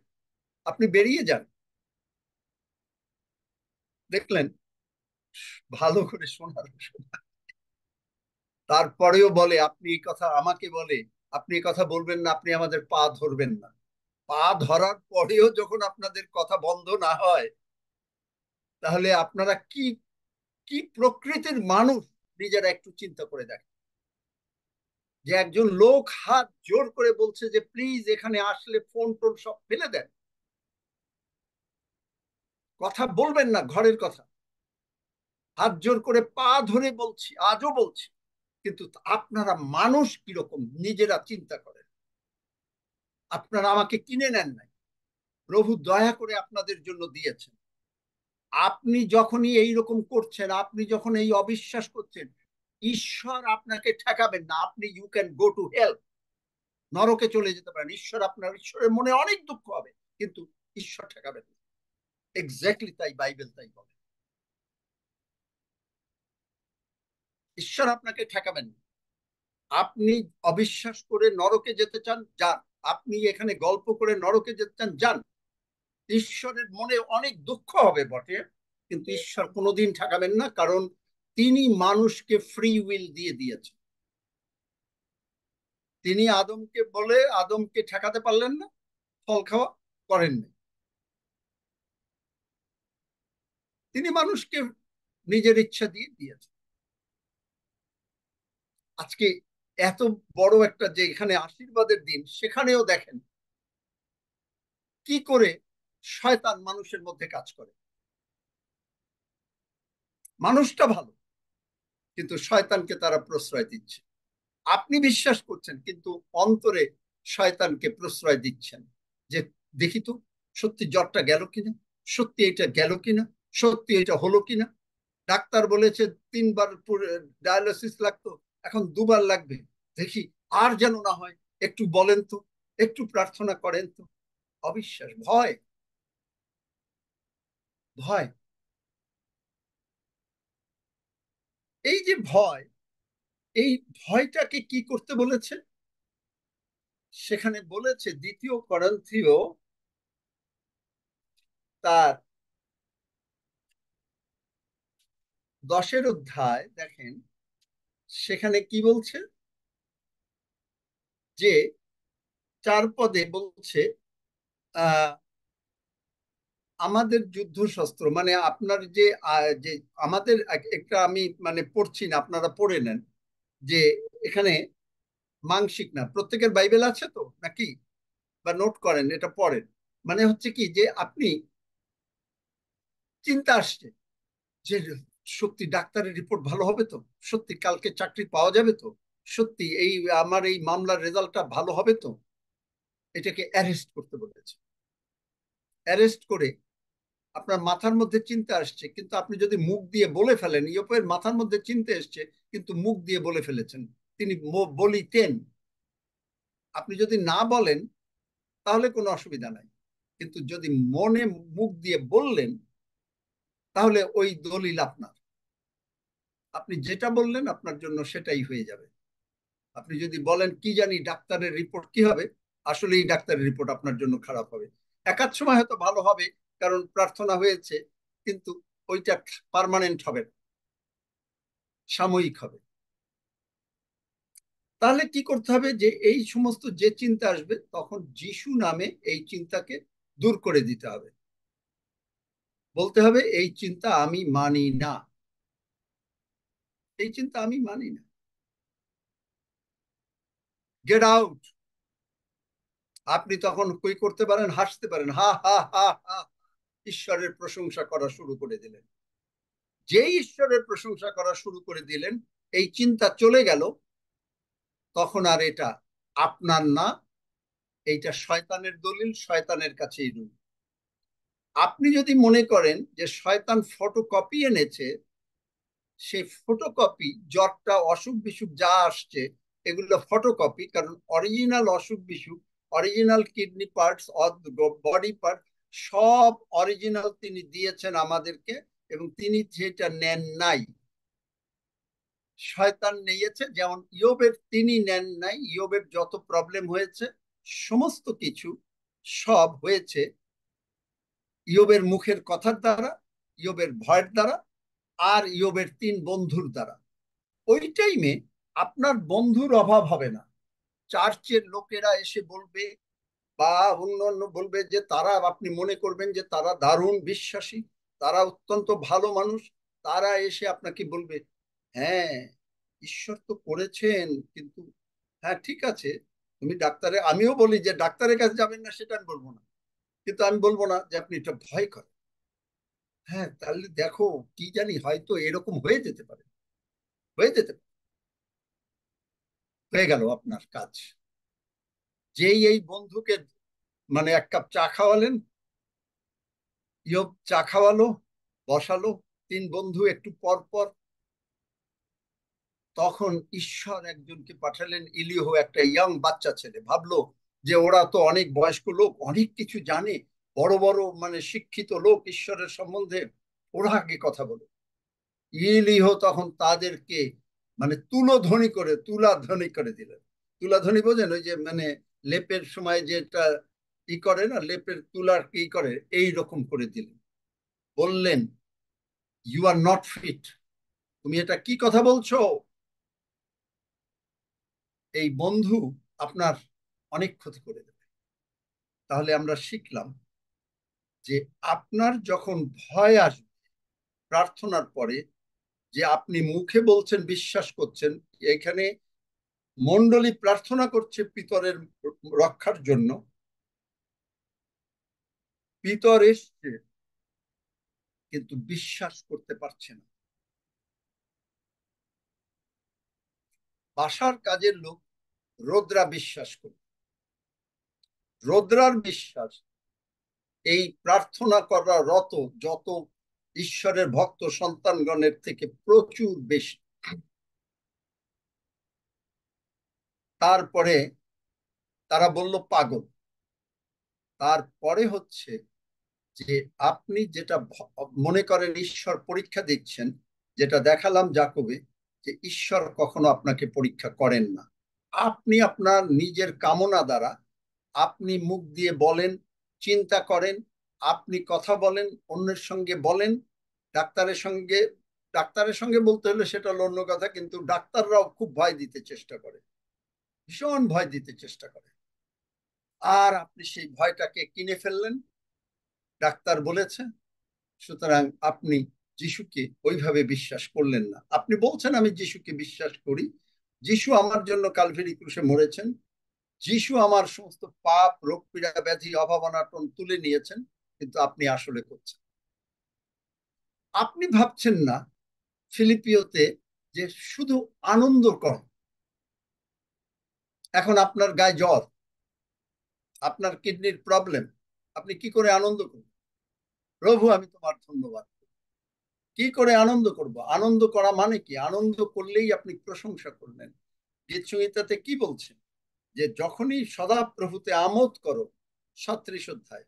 আপনি বেরিয়ে যান। দেখলেন, ভালো করে শোনার। তারপরেও বলে আপনি এই কথা আমাকে বলে, আপনি এই কথা বলবেন না, আপনি আমাদের পা ধরবেন না। পা ধরার পরেও যখন আপনাদের কথা বন্ধ না হয়, তাহলে আপনারা কি কি প্রকৃতির মানুষ নিজেরা একটু চিন্তা করে দেখেন। যে একজন লোক হাত জোর করে বলছে যে প্লিজ এখানে আসলে ফোন টোন সব ফেলে দেন, কথা বলবেন না, ঘরের কথা। হাত জোর করে পা ধরে বলছি, আজও বলছি। কিন্তু আপনারা মানুষ কিরকম নিজেরা চিন্তা করেন। আপনারা আমাকে কিনে নেন নাই, প্রভু দয়া করে আপনাদের জন্য দিয়েছেন। আপনি যখনই এইরকম করছেন, আপনি যখন এই অবিশ্বাস করছেন, ঈশ্বর আপনাকে ঠেকাবেন না। আপনি you can go to help, নরকে চলে যেতে পারেন। ঈশ্বরের মনে অনেক দুঃখ হবে, কিন্তু ঈশ্বর ঠেকাবেন না। এক্স্যাক্টলি তাই বাইবেল তাই বলে। ঈশ্বর আপনাকে ঠেকাবেন না। আপনি অবিশ্বাস করে নরকে যেতে চান, যান। আপনি এখানে গল্প করে নরকে যেতে চান, যান। ঈশ্বরের মনে অনেক দুঃখ হবে বটে, কিন্তু ঈশ্বর কোনোদিন ঠেকাবেন না, কারণ তিনি মানুষকে ফ্রি উইল দিয়ে দিয়েছেন। তিনি আদমকে বলে আদমকে ঠেকাতে পারলেন না, ফল খাওয়া করেননি। তিনি মানুষকে নিজের ইচ্ছা দিয়ে দিয়েছেন। আজকে এত বড় একটা যে এখানে আশীর্বাদের দিন, সেখানেও দেখেন কি করে শয়তান মানুষের মধ্যে কাজ করে। মানুষটা ভালো, কিন্তু শয়তানকে তারা প্রশ্রয় দিচ্ছে। আপনি বিশ্বাস করছেন, কিন্তু অন্তরে শয়তানকে প্রশ্রয় দিচ্ছেন, যে দেখি তো সত্যি জ্বরটা গেল কিনা, সত্যি এটা গেল কিনা, সত্যি এটা হলো কিনা। ডাক্তার বলেছে 3বার ডায়ালিসিস লাগতো, এখন 2বার লাগবে। দেখি আর যেন না হয়, একটু বলেন তো, একটু প্রার্থনা করেন তো। অবিশ্বাস, ভয়, ভয়। এই যে ভয়, এই ভয়টাকে কি করতে বলেছে? সেখানে বলেছে 2 করিন্থীয় তার 10 অধ্যায় দেখেন, সেখানে কি বলছে? যে 4 পদে বলছে আমাদের যুদ্ধশস্ত্র, মানে আপনার যে যে আমাদের একটা আমি মানে পড়ছি না, আপনারা পড়ে নেন, যে এখানে মাংসিক না। প্রত্যেকের বাইবেল আছে তো নাকি, বা নোট করেন, এটা পড়েন। মানে হচ্ছে কি, যে আপনি চিন্তা আসছে যে সত্যি ডাক্তারের রিপোর্ট ভালো হবে তো, সত্যি কালকে চাকরি পাওয়া যাবে তো, সত্যি এই আমার এই মামলার রেজাল্টটা ভালো হবে তো, এটাকে অ্যারেস্ট করতে বলেছে। অ্যারেস্ট করে আপনার মাথার মধ্যে চিন্তা আসছে, কিন্তু আপনি যদি মুখ দিয়ে বলে ফেলেন, ইয়োপের মাথার মধ্যে চিন্তা এসছে কিন্তু মুখ দিয়ে বলে ফেলেছেন, তিনি বলিতেন। আপনি যদি না বলেন তাহলে কোনো অসুবিধা নাই, কিন্তু যদি মনে মুখ দিয়ে বললেন তাহলে ওই দলিল আপনার। আপনি যেটা বললেন আপনার জন্য সেটাই হয়ে যাবে। আপনি যদি বলেন কি জানি ডাক্তারের রিপোর্ট কি হবে, আসলে এই ডাক্তারের রিপোর্ট আপনার জন্য খারাপ হবে। একাধ সময় হয়তো ভালো হবে কারণ প্রার্থনা হয়েছে, কিন্তু ওইটা পার্মানেন্ট হবে না, সাময়িক হবে। তাহলে কি করতে হবে, যে এই সমস্ত যে চিন্তা আসবে তখন যিশু নামে এই চিন্তাকে দূর করে দিতে হবে। বলতে হবে এই চিন্তা আমি মানি না, এই চিন্তা আমি মানি না, গেট আউট। আপনি তখন কই করতে পারেন, হাসতে পারেন, হা হা হা হা, ঈশ্বরের প্রশংসা করা শুরু করে দিলেন। যেই ঈশ্বরের প্রশংসা করা শুরু করে দিলেন, এই চিন্তা চলে গেল, তখন আর এটা আপনার না, এইটা শয়তানের দলিল, শয়তানের কাছেই রইল। আপনি যদি মনে করেন যে শয়তান ফটোকপি এনেছে, সেই ফটোকপি, জ্বরটা, অসুখ বিসুখ যা আসছে এগুলো ফটোকপি, কারণ অরিজিনাল অসুখ বিসুখ, original kidney parts, body part সব অরিজিনাল তিনি দিয়েছেন আমাদেরকে, এবং তিনি যেটা নেন নাই শয়তান নিয়েছে। যেমন ইয়োবের তিনি নেন নাই, ইয়োবের যত প্রবলেম হয়েছে সমস্ত কিছু সব হয়েছে ইয়োবের মুখের কথার দ্বারা, ইয়োবের ভয়ের দ্বারা, আর ইয়োবের 3 বন্ধুর দ্বারা। ওই টাইমে আপনার বন্ধুর অভাব হবে না। চার্চের লোকেরা এসে বলবে বা অন্যান্য বলবে যে তারা, আপনি মনে করবেন যে তারা দারুণ বিশ্বাসী, তারা অত্যন্ত ভালো মানুষ, তারা এসে আপনাকে বলবে হ্যাঁ ঈশ্বর তো করেছেন, কিন্তু হ্যাঁ ঠিক আছে তুমি ডাক্তারে, আমিও বলি যে ডাক্তারের কাছে যাবেন না সেটা আমি বলবো না, কিন্তু আমি বলবো না যে আপনি এটা ভয় করেন। হ্যাঁ তাহলে দেখো কি জানি হয়তো এরকম হয়ে যেতে পারে, হয়ে যেতে পারে। হয়ে গেল আপনার কাজ। যেই এই বন্ধুকে মানে 1 কাপ চা খাওয়ালেন, ইয়োব চা খাওয়ালো, বসালো, 3 বন্ধু একটু পর পর, তখন ঈশ্বর একজনকে পাঠালেন, ইলিহ, একটা ইয়াং বাচ্চা ছেলে। ভাবলো যে ওরা তো অনেক বয়স্ক লোক, অনেক কিছু জানে, বড় বড় মানে শিক্ষিত লোক ঈশ্বরের সম্বন্ধে, ওরা আগে কথা বলে। ইলিহ তখন তাদেরকে মানে তুলাধ্বনি করে দিলেন। তুলাধ্বনি বোঝেন, ওই যে মানে লেপের সময় যেটা ই করে না, লেপের তুলার কি করে, এই রকম করে দিলেন। বললেন ইউ আর নট ফিট, তুমি এটা কি কথা বলছো, এই বন্ধু আপনার অনেক ক্ষতি করে দেবে। তাহলে আমরা শিখলাম যে আপনার যখন ভয় আসবে প্রার্থনার পরে, যে আপনি মুখে বলছেন বিশ্বাস করছেন, এখানে মণ্ডলী প্রার্থনা করছে পিতরের রক্ষার জন্য, পিতর এসছে কিন্তু বিশ্বাস করতে পারছে না। বাসার কাজের লোক রোদ্রা বিশ্বাস করে, রোদ্রার বিশ্বাস এই প্রার্থনা করা রত যত ঈশ্বরের ভক্ত সন্তানগণের থেকে প্রচুর বেশি। তারপরে তারা বলল পাগল। তারপরে হচ্ছে যে আপনি যেটা মনে করেন ঈশ্বর পরীক্ষা দিচ্ছেন, যেটা দেখালাম যাকবে, যে ঈশ্বর কখনো আপনাকে পরীক্ষা করেন না। আপনি আপনার নিজের কামনা দ্বারা আপনি মুখ দিয়ে বলেন, চিন্তা করেন, আপনি কথা বলেন, অন্যের সঙ্গে বলেন, ডাক্তারের সঙ্গে বলতে হলে সেটা হলো অন্য কথা, কিন্তু ডাক্তাররাও খুব ভয় দিতে চেষ্টা করে, ভীষণ ভয় দিতে চেষ্টা করে। আর আপনি সেই ভয়টাকে কিনে ফেললেন, ডাক্তার বলেছে, সুতরাং আপনি যিশুকে ওইভাবে বিশ্বাস করলেন না। আপনি বলছেন আমি যিশুকে বিশ্বাস করি, যিশু আমার জন্য কালভারি ক্রুশে মরেছেন, যিশু আমার সমস্ত পাপ, রোগ, পীড়া, ব্যাধি, অভাব, অনাটন তুলে নিয়েছেন, কিন্তু আপনি আসলে করছেন, আপনি ভাবছেন না ফিলিপিওতে যে শুধু আনন্দ কর। এখন আপনার গায়ে জ্বর, আপনার কিডনির প্রবলেম, আপনি কি করে আনন্দ করবেন? প্রভু আমি তোমার ধন্যবাদ। কি করে আনন্দ করব? আনন্দ করা মানে কি? আনন্দ করলেই আপনি প্রশংসা করলেন। গীতসংহিতাতে কি বলছেন? যে যখনই সদা প্রভুতে আমোদ করো, 37 অধ্যায়,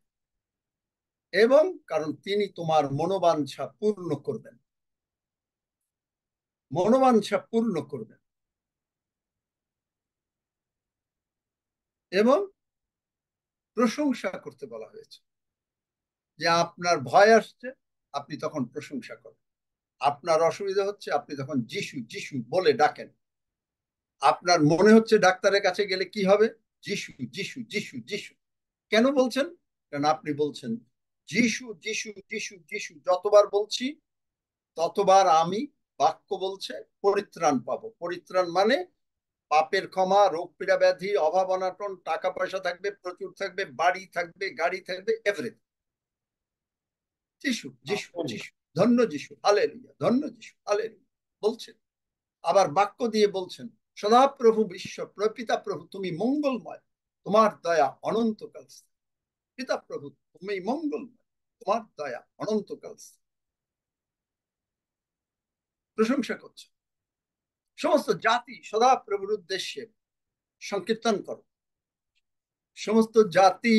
এবং কারণ তিনি তোমার মনোবাঞ্ছা পূর্ণ করবেন, মনোবাঞ্ছা পূর্ণ করবেন। এবং প্রশংসা করতে বলা হয়েছে, যে আপনার ভয় আসছে আপনি তখন প্রশংসা করেন, আপনার অসুবিধা হচ্ছে আপনি তখন যিশু যিশু বলে ডাকেন, আপনার মনে হচ্ছে ডাক্তারের কাছে গেলে কি হবে, যিশু যিশু যিশু যিশু। কেন বলছেন? কারণ আপনি বলছেন যিশু যিশু যিশু যিশু, যতবার বলছি ততবার আমি, বাক্য বলছে, পরিত্রাণ পাবো। পরিত্রাণ মানে পাপের ক্ষমা, রোগ পীড়া ব্যাধি, অভাব অনাটন, টাকা পয়সা থাকবে, প্রচুর থাকবে, বাড়ি থাকবে, গাড়ি থাকবে, এভরিথিং। যিশু যিশু যিশু, ধন্য যিশু, হালেলুয়া, ধন্য যিশু, হালেলুয়া বলছেন। আবার বাক্য দিয়ে বলছেন সদাপ্রভু বিশ্ব পিতা প্রভু তুমি মঙ্গলময়, তোমার দয়া অনন্তকাল। পিতা প্রভু তুমি মঙ্গলময়, তোমার দয়া অনন্তকাল। প্রশংসা করছে। সমস্ত জাতি সদাপ্রভুর উদ্দেশ্যে সংকীর্তন করো। সমস্ত জাতি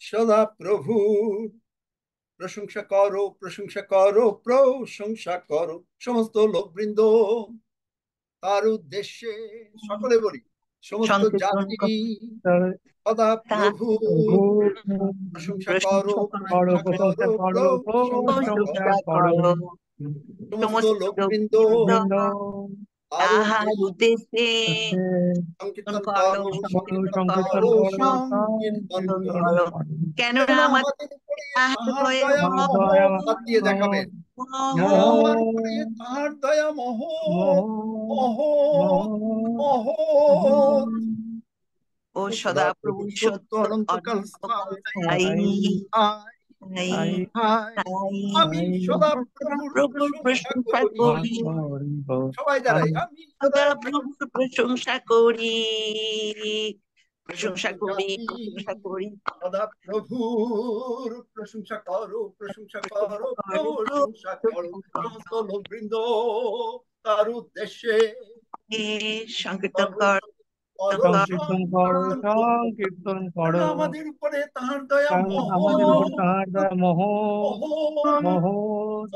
সদাপ্রভুর প্রশংসা করো, প্রশংসা করো, প্রশংসা করো। সমস্ত লোকবৃন্দ তার উদ্দেশ্যে, সকলে বলি, সমস্ত জাতি সদাপ্রভু প্রশংসা করো, প্রশংসা করো, প্রশংসা করো। সমস্ত লোকবৃন্দ তাহার উদ্দেশ্যে সংকীর্তন করো, সংকীর্তন করো, সংকীর্তন করো। কেননা আমাদের তাহার দয়া মহৎ দিয়ে দেখাবেন, আমার উপরে তাহার দয়া মহৎ মহৎ মহৎ। ও সদাপ্রভু সত্য অনন্তকাল স্থায়ী। আমি সদাপ্রভুর প্রশংসা করি। সবাই দাঁড়াই, আমি সদাপ্রভুর প্রশংসা করি, প্রশংসা করি, প্রশংসা করি। সদাপ্রভুর প্রশংসা করো, প্রশংসা করো, প্রশংসা করো। সমস্ত লোকবৃন্দ তার উদ্দেশ্যে সংকীর্তন কর, সংকীর্তন করো, সংকীর্তন করো। আমাদের উপরে তাহার দয়া আমাদের উপর তাহার দয়া মহৎ মহৎ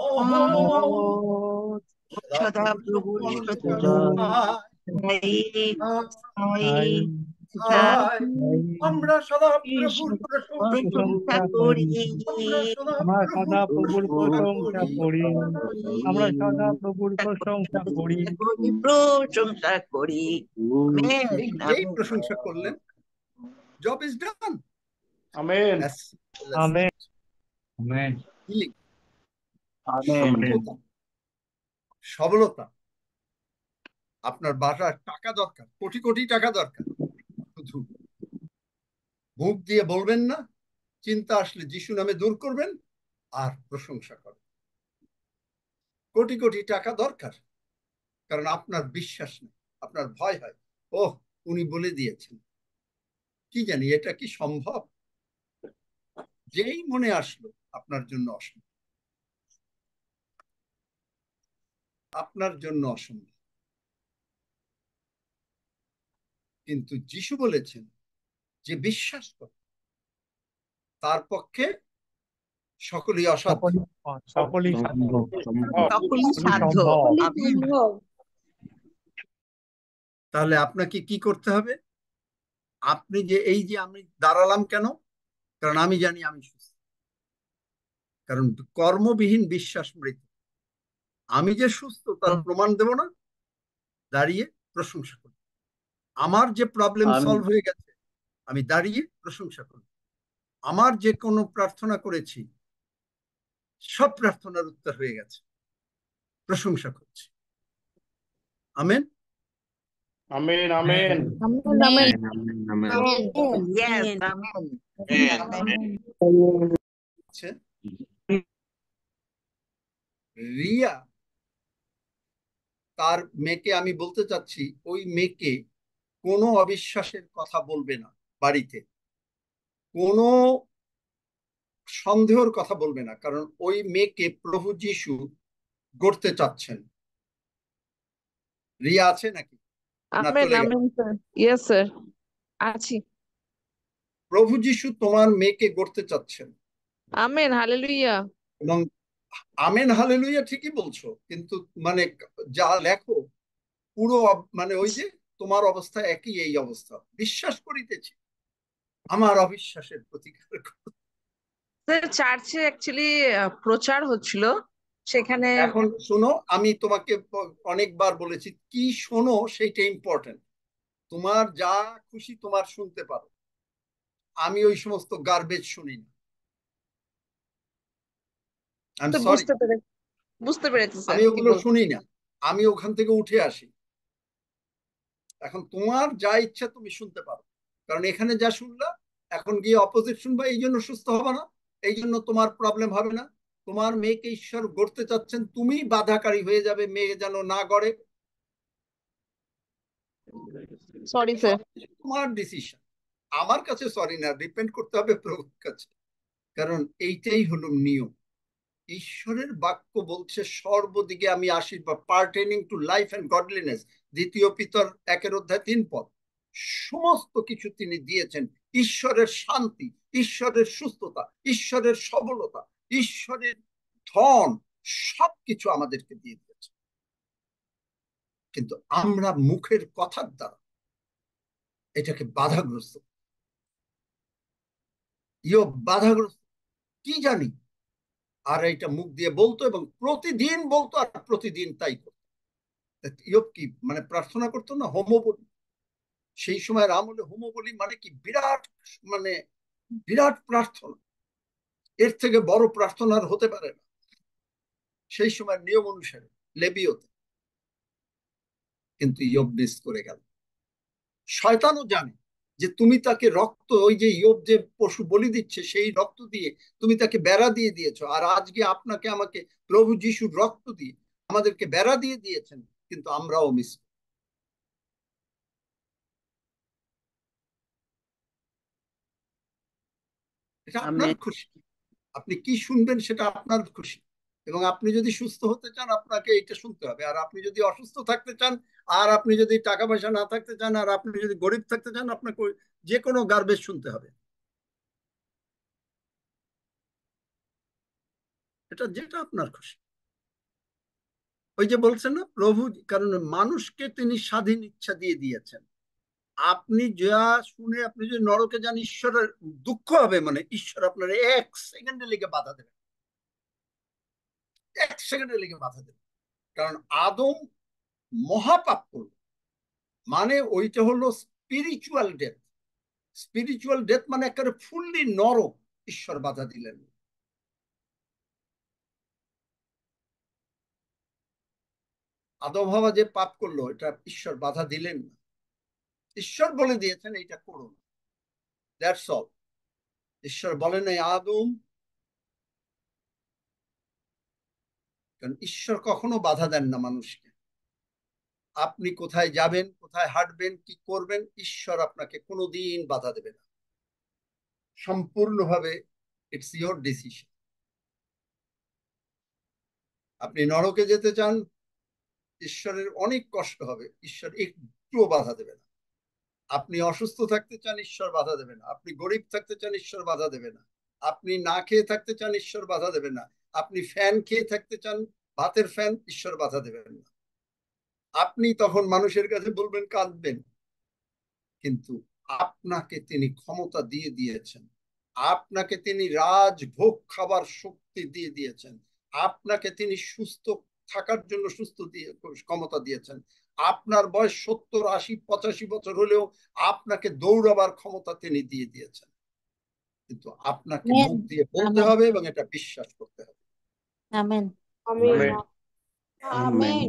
মহৎ। সদাপ্রভুর আমরা সদাপ্রভুর প্রশংসা করি, আমরা সদাপ্রভুর প্রশংসা করি, আমরা সদাপ্রভুর প্রশংসা করি, প্রশংসা করি। এই প্রশংসা করলেন, job is done. Amen amen amen amen. সবলতা। আপনার বাসার টাকা দরকার, কোটি কোটি টাকা দরকার, শুধু মুখ দিয়ে বলবেন না, চিন্তা আসলে যিশু নামে দূর করবেন আর প্রশংসা করবেন। কোটি কোটি টাকা দরকার, কারণ আপনার বিশ্বাস নেই, আপনার ভয় হয়, ওহ উনি বলে দিয়েছেন, কি জানি এটা কি সম্ভব। যেই মনে আসলো আপনার জন্য অসম্ভব, আপনার জন্য অসম্ভব। কিন্তু যিশু বলেছেন যে বিশ্বাস করে তার পক্ষে সকলেই অসাধ্য, সকলেই সাধ্য। তাহলে আপনাকে কি করতে হবে? আপনি যে এই যে আমি দাঁড়ালাম কেন? কারণ আমি জানি আমি সুস্থ, কারণ কর্মবিহীন বিশ্বাস মৃত। আমি যে সুস্থ তার প্রমাণ দেব না, দাঁড়িয়ে প্রশংসা করি। আমার যে প্রবলেম সলভ হয়ে গেছে আমি দাঁড়িয়ে প্রশংসা করি। আমার যে কোনো প্রার্থনা করেছি সব প্রার্থনার উত্তর হয়ে গেছে, প্রশংসা করছি। Amen. Amen amen Yes, amen. আচ্ছা, রিয়া তার মেয়েকে, আমি বলতে চাচ্ছি ওই মেয়েকে কোনো অবিশ্বাসের কথা বলবে না, বাড়িতে কোনো সন্দেহের কথা বলবে না, কারণ ওই মেয়েকে প্রভু যিশু গড়তে চাচ্ছেন। রিয়া আছে নাকি? না, আমেন চলে গেল। আমেন স্যার, ইয়েস স্যার, আছি। প্রভু যিশু তোমার মেয়েকে গড়তে চাচ্ছেন। Amen, hallelujah. এবং আমেন হালেলুয়া ঠিকই বলছো, কিন্তু মানে যা লেখো পুরো মানে ওই যে তোমার অবস্থা একই, এই অবস্থা। বিশ্বাস করিতেছি, আমার অবিশ্বাসের প্রতিকার করো। স্যার চার্চে অ্যাকচুয়ালি প্রচার হচ্ছিল, সেখানে এখন শোনো, আমি তোমাকে অনেকবার বলেছি কি শোনো সেইটা ইম্পর্টেন্ট। তোমার যা খুশি তোমার শুনতে পারো, আমি ওই সমস্ত গার্বেজ শুনি না। আই এম সরি, বুঝতে পেরেছি স্যার আমি কি ওগুলো বলছেন। শুনি না, আমি ওখান থেকে উঠে আসি। এখন তোমার যা ইচ্ছা তুমি শুনতে পারো, কারণ এখানে যা শুনলা এখন গিয়ে অপোজিট শুনবা, এই জন্য সুস্থ হবে না, এই জন্য তোমার প্রবলেম হবে না। তোমার মেয়েকে ঈশ্বর গড়তে চাচ্ছেন, তুমি বাধাকারী হয়ে যাবে মেয়ে যেন না গড়ে। Sorry sir. তোমার ডিসিশন, আমার কাছে সরি না, ডিপেন্ড করতে হবে প্রভুর কাছে, কারণ এইটাই হলো নিয়ম। ঈশ্বরের বাক্য বলছে সর্বদিকে আমি আশীর্বাদ, pertaining to life and godliness, 2 পিতর 1 অধ্যায় 3 পদ। সমস্ত কিছু তিনি দিয়েছেন, ঈশ্বরের শান্তি, ঈশ্বরের সুস্থতা, ঈশ্বরের সবলতা, ঈশ্বরের ধন, সবকিছু আমাদেরকে দিয়ে দিয়েছে। কিন্তু আমরা মুখের কথার দ্বারা এটাকে বাধাগ্রস্ত, বাধাগ্রস্ত কি জানি, আর এটা মুখ দিয়ে বলতো এবং প্রতিদিন বলতো, আর প্রতিদিন তাই করতো। ইয়োব কি মানে প্রার্থনা করতো না হোমবলি? সেই সময়ের আমলে হোমবলি মানে কি বিরাট, মানে বিরাট প্রার্থনা, এর থেকে বড় প্রার্থনা আর হতে পারে না সেই সময়ের নিয়ম অনুসারে লেবিওতে। কিন্তু ইয়োব মিস করে গেল। শয়তানও জানে যে তুমি তাকে রক্ত, ওই যে ইয়োব যে পশু বলি দিচ্ছে সেই রক্ত দিয়ে তুমি তাকে বেড়া দিয়ে দিয়েছো, আর আজকে আপনাকে আমাকে প্রভু যিশুর রক্ত দিয়ে আমাদেরকে বেড়া দিয়ে দিয়েছেন, কিন্তু আমরাও মিস। এটা আপনার খুশি, আপনি কি শুনবেন সেটা আপনার খুশি। এবং আপনি যদি সুস্থ হতে চান আপনাকে এইটা শুনতে হবে, আর আপনি যদি অসুস্থ থাকতে চান, আর আপনি যদি টাকা পয়সা না থাকতে চান, আর আপনি যদি গরিব থাকতে চান, আপনাকে যে কোনো গার্বেজ শুনতে হবে। এটা যেটা আপনার খুশি। ওই যে বলছেন না প্রভু, কারণ মানুষকে তিনি স্বাধীন ইচ্ছা দিয়ে দিয়েছেন। আপনি যা শুনে আপনি যদি নরকে যান, ঈশ্বরের দুঃখ হবে, মানে ঈশ্বর আপনার 1 সেকেন্ডে লেগে বাধা দেবেন, 1 সেকেন্ডে লেগে বাধা দেবেন। কারণ আদম মহাপাপ করল, মানে ওইটা হলো স্পিরিচুয়াল ডেথ। স্পিরিচুয়াল ডেথ মানে একেবারে ফুললি নরক, ঈশ্বর বাধা দিলেন। আদম হাওয়া যে পাপ করলো এটা ঈশ্বর বাধা দিলেন না, ঈশ্বর বলে দিয়েছেন এইটা করো না, দ্যাটস অল। ঈশ্বর বলেন এই আদম, কারণ ঈশ্বর কখনো বাধা দেন না মানুষকে। আপনি কোথায় যাবেন, কোথায় হাঁটবেন, কি করবেন, ঈশ্বর আপনাকে কোনোদিন বাধা দেবে না, সম্পূর্ণভাবে ইটস ইয়োর ডিসিশন। আপনি নরকে যেতে চান, ঈশ্বরের অনেক কষ্ট হবে, ঈশ্বর একটুও বাধা দেবে না। আপনি অসুস্থ থাকতে চান, ঈশ্বর বাধা দেবে না। আপনি গরিব থাকতে চান, ঈশ্বর বাধা দেবে না। আপনি না খেয়ে থাকতে চান, ঈশ্বর বাধা দেবে না। আপনি ফ্যান খেয়ে থাকতে চান, ভাতের ফ্যান, ঈশ্বর বাধা দেবেন না। আপনি তখন মানুষের কাছে বলবেন, কাঁদবেন, কিন্তু আপনাকে তিনি ক্ষমতা দিয়ে দিয়েছেন, আপনাকে তিনি রাজভোগ খাবার শক্তি দিয়ে দিয়েছেন, আপনাকে তিনি সুস্থ থাকার জন্য সুস্থ দিয়ে ক্ষমতা দিয়েছেন, আপনার বয়স 70, 80, 85 বছর হলেও আপনাকে দৌড়াবার ক্ষমতা তিনি দিয়ে দিয়েছেন, কিন্তু আপনাকে মুখ দিয়ে বলতে হবে এবং এটা বিশ্বাস করতে হবে। আমেন। আমেন। আমেন।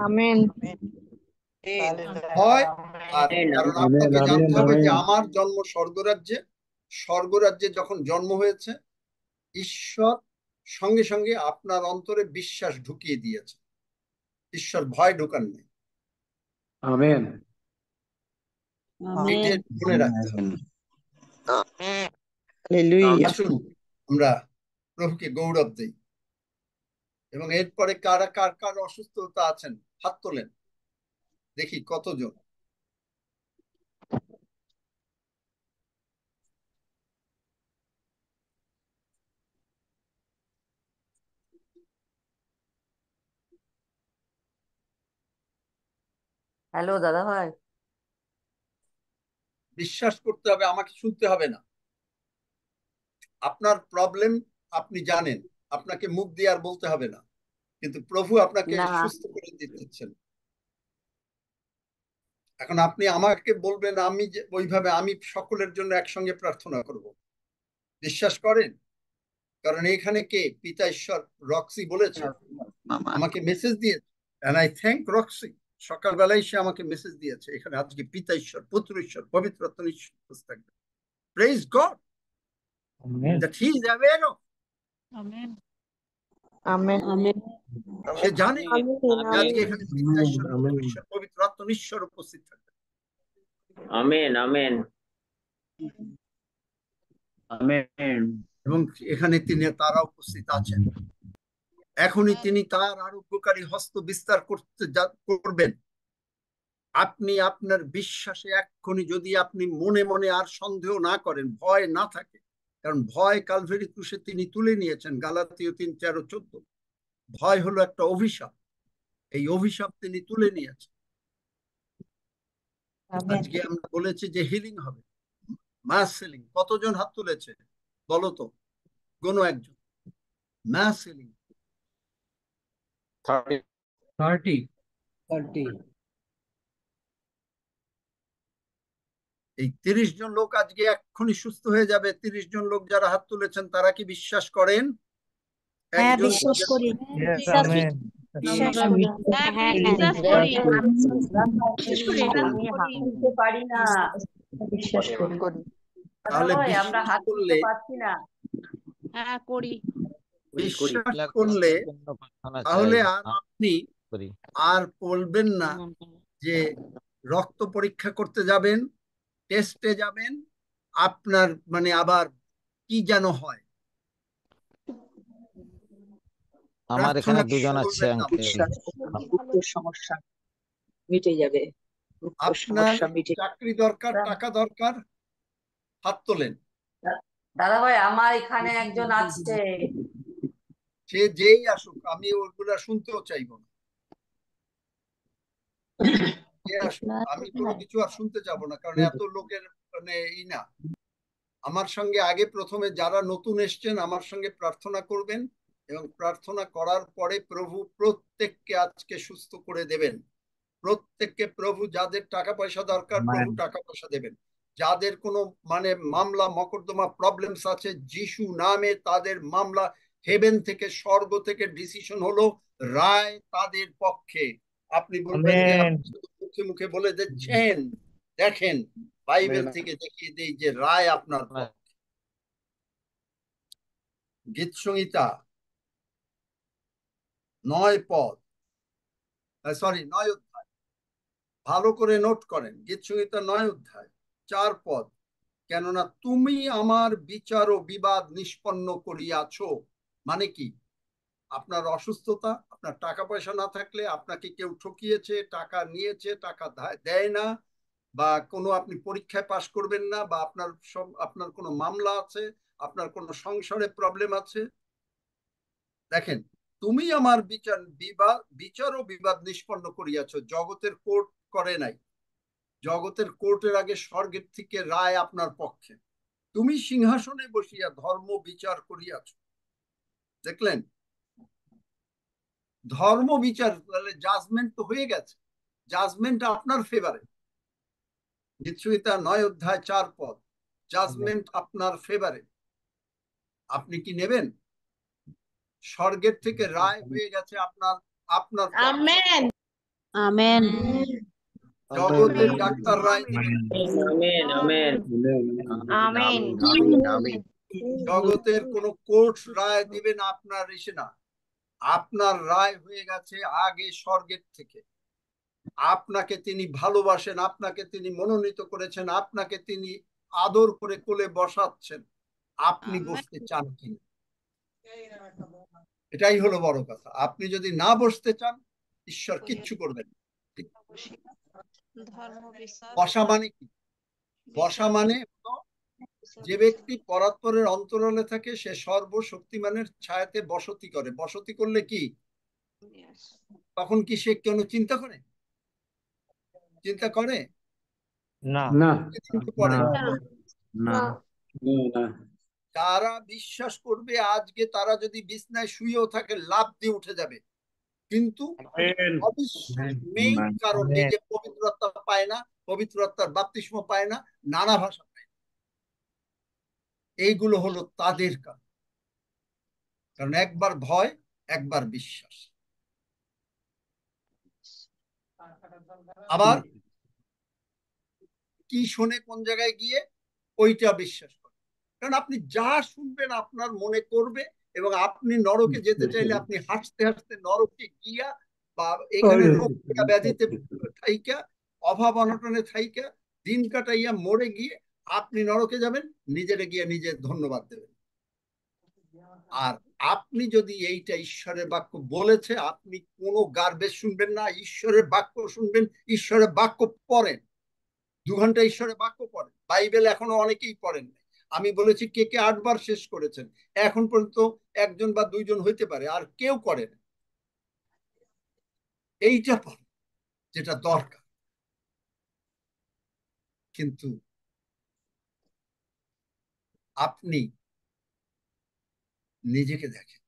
আমেন। হয় আর আমেন, কারণ আমেন, আপনাকে আমেন, জানতে হবে যে আমেন। আমার জন্ম স্বর্গরাজ্যে, স্বর্গরাজ্যে যখন জন্ম হয়েছে ঈশ্বর সঙ্গে সঙ্গে আপনার অন্তরে বিশ্বাস ঢুকিয়ে দিয়েছে, ঈশ্বর ভয় ঢোকান নেই। আমেন। এটা মনে রাখতে হবে। হালেলুয়া। আসুন আমরা প্রভুকে গৌরব দেই এবং এরপরে কারা কার কার অসুস্থতা আছেন হাত তোলেন, দেখি কতজন। হ্যালো দাদা ভাই। বিশ্বাস করতে হবে, আমাকে শুনতে হবে না। আপনার প্রবলেম আপনি জানেন, আপনাকে মুখ দিয়ে আর বলতে হবে না, কিন্তু প্রভু আপনাকে না সুস্থ করে দিচ্ছেন। এখন আপনি আমাকে বলবেন, আমি যে ওইভাবে আমি সকলের জন্য একসঙ্গে প্রার্থনা করব, বিশ্বাস করেন? কারণ এখানে কে পিতা ঈশ্বর, রক্সি বলেছে, আমাকে মেসেজ দিয়েছে, এন্ড আই থ্যাংক রক্সি। সকালবেলায় সে আমাকে মেসেজ দিয়েছে, এখানে আজকে পিতা ঈশ্বর, পুত্র ঈশ্বর, পবিত্র আত্মা ঈশ্বর উপস্থিত থাকবে। Praise God that he is aware of. Amen. Amen. Amen. সে জানে আমেন। যে আজকে এখানে পিতা ঈশ্বর, পুত্র ঈশ্বর, পবিত্র আত্মা ঈশ্বর উপস্থিত থাকবে। Amen, amen, amen. এবং এখানে তিনি তারা উপস্থিত আছেন। এখনই তিনি তার আরোগ্যকারী হস্ত বিস্তার করবেন। আপনি আপনার বিশ্বাসে এক্ষুনি, যদি আপনি মনে মনে আর সন্দেহ না করেন, ভয় না থাকে, কারণ ভয় কালভারি ক্রুশে তিনি তুলে নিয়েছেন, গালাতীয় 3:13-14। ভয় হলো একটা অভিশাপ, এই অভিশাপ তিনি তুলে নিয়েছেন। আজকে আমরা বলেছি যে হিলিং হবে, মাস হিলিং। কতজন হাত তুলেছে বলো তো, কোনো একজন? মাস হিলিং 30 এই 30 জন লোক আজকে এক্ষুনি সুস্থ হয়ে যাবে। 30 জন লোক যারা হাত তুলেছেন তারা কি বিশ্বাস করেন? হ্যাঁ একজন বিশ্বাস করি। Yes, বিশ্বাস করি। amen. বিশ্বাস হ্যাঁ, করি। হ্যাঁ, বিশ্বাস করি। আমি হাত তুলতে পারি না, বিশ্বাস করি। তাহলে ভাই আমরা বিশ্বাস হাত তুলতে করলে, পারছি না। হ্যাঁ, করি। বিশ্বাস করলে তাহলে আর আপনি আর বলবেন না যে রক্ত পরীক্ষা করতে যাবেন, টেস্টে যাবেন, আপনার মানে আবার কি যেন হয়। আমার এখানে দুজন আছে করবেন না। বুকের সমস্যা মিটে যাবে, বুকের আপনার সমস্যা মিটে চাকরি দরকার, টাকা দরকার, হাত তোলেন। দাদা ভাই আমার এখানে একজন আছে। সে যেই আসুক, আমি ওগুলা শুনতেও চাইবো না। কে আসুক, আমি কোনো কিছু আর শুনতে চাবো না, কারণ এত লোকের মানে না। আমার সঙ্গে আগে প্রথমে যারা নতুন এসছেন আমার সঙ্গে প্রার্থনা করবেন, এবং প্রার্থনা করার পরে প্রভু প্রত্যেককে আজকে সুস্থ করে দেবেন। প্রত্যেককে প্রভু, যাদের টাকা পয়সা দরকার প্রভু টাকা পয়সা দেবেন, যাদের কোনো মানে মামলা মকদ্দমা প্রবলেমস আছে, যিশু নামে তাদের মামলা হেভেন থেকে, স্বর্গ থেকে ডিসিশন হলো, রায় তাদের পক্ষে। আপনি বলবেন যে Amen. আপনি শুধু মুখে মুখে বলে দিচ্ছেন, দেখেন বাইবেল থেকে দেখিয়ে দেই যে রায় আপনার পক্ষে। গীত সংহিতা 9 পদ, সরি 9 অধ্যায়, ভালো করে নোট করেন। গীত সংহিতা 9 অধ্যায় 4 পদ। কেননা তুমি আমার বিচার ও বিবাদ নিষ্পন্ন করিয়াছ। মানে কি? আপনার অসুস্থতা, আপনার টাকা পয়সা না থাকলে, আপনাকে কেউ ঠকিয়েছে, টাকা নিয়েছে, টাকা দেয় না, বা কোনো আপনি পরীক্ষায় পাশ করবেন না, বা আপনার কোনো মামলা আছে, আপনার কোনো সংসারে প্রবলেম আছে, দেখেন তুমি আমার বিচার ও বিবাদ নিষ্পন্ন করিয়াছ। জগতের কোর্ট করে নাই, জগতের কোর্টের আগে স্বর্গের থেকে রায় আপনার পক্ষে। তুমি সিংহাসনে বসিয়া ধর্ম বিচার করিয়াছ। দেখলেন, ধর্ম বিচার, তাহলে জাজমেন্ট তো হয়ে গেছে, জাজমেন্ট আপনার ফেভারে। নিশ্চয়তা 9 অধ্যায় 4 পদ, জাজমেন্ট আপনার ফেভারে। আপনি কি নেবেন? স্বর্গের থেকে রায় হয়ে গেছে আপনার আপনার পক্ষে। আমেন আমেন জগতের ডাক্তার রায় দিবেন, আমেন আমেন আমেন জগতের কোন কোর্ট রায় দিবেন আপনার এসে না। আপনার রায় হয়ে গেছে আগে স্বর্গের থেকে। আপনাকে তিনি ভালোবাসেন, আপনাকে তিনি মনোনীত করেছেন, আপনাকে তিনি আদর করে কোলে বসাচ্ছেন। আপনি বসতে চান কিনা, এটাই হলো বড় কথা। আপনি যদি না বসতে চান, ঈশ্বর কিচ্ছু করবেন না। বসা মানে কি? বসা মানে যে ব্যক্তি পরাৎপরের অন্তরালে থাকে সে সর্বশক্তিমানের ছায়াতে বসতি করে। বসতি করলে কি তখন কি সে কোনো চিন্তা করে? চিন্তা করে না না করে। না যারা বিশ্বাস করবে আজকে, তারা যদি বিছনায় শুয়েও থাকে লাফ দিয়ে উঠে যাবে। কিন্তু অবিশ্বাস মেইন কারণ এই যে পবিত্র আত্মা পায় না, পবিত্র আত্মার বাপ্তিস্ম পায় না, নানা ভাষা পায় না, এইগুলো হলো তাদের কারণ। কারণ একবার ভয়, একবার বিশ্বাস। আবার কি শোনে কোন জায়গায় গিয়ে ওইটা বিশ্বাস করে। কারণ আপনি যা শুনবেন আপনার মনে করবে, এবং আপনি নরকে যেতে চাইলে আপনি হাসতে হাসতে নরকে গিয়া বা এখানে রোগ ব্যাধিতে থাইকা, অভাব অনটনে থাইকা, দিন কাটাইয়া মরে গিয়ে আপনি নরকে যাবেন, নিজেরে গিয়ে নিজে ধন্যবাদ দেবেন। আর আপনি যদি এইটা ঈশ্বরের বাক্য বলেছে, আপনি কোনো গার্বেজ শুনবেন না, ঈশ্বরের বাক্য শুনবেন, ঈশ্বরের বাক্য পড়েন। 2 ঘন্টা ঈশ্বরের বাক্য পড়েন। বাইবেল এখনো অনেকেই পড়েন না। আমি বলেছি কে কে 8 বার শেষ করেছেন, এখন পর্যন্ত 1 জন বা 2 জন হইতে পারে, আর কেউ করে না। এইটা পড়ে যেটা দরকার। কিন্তু আপনি নিজেকে দেখেন,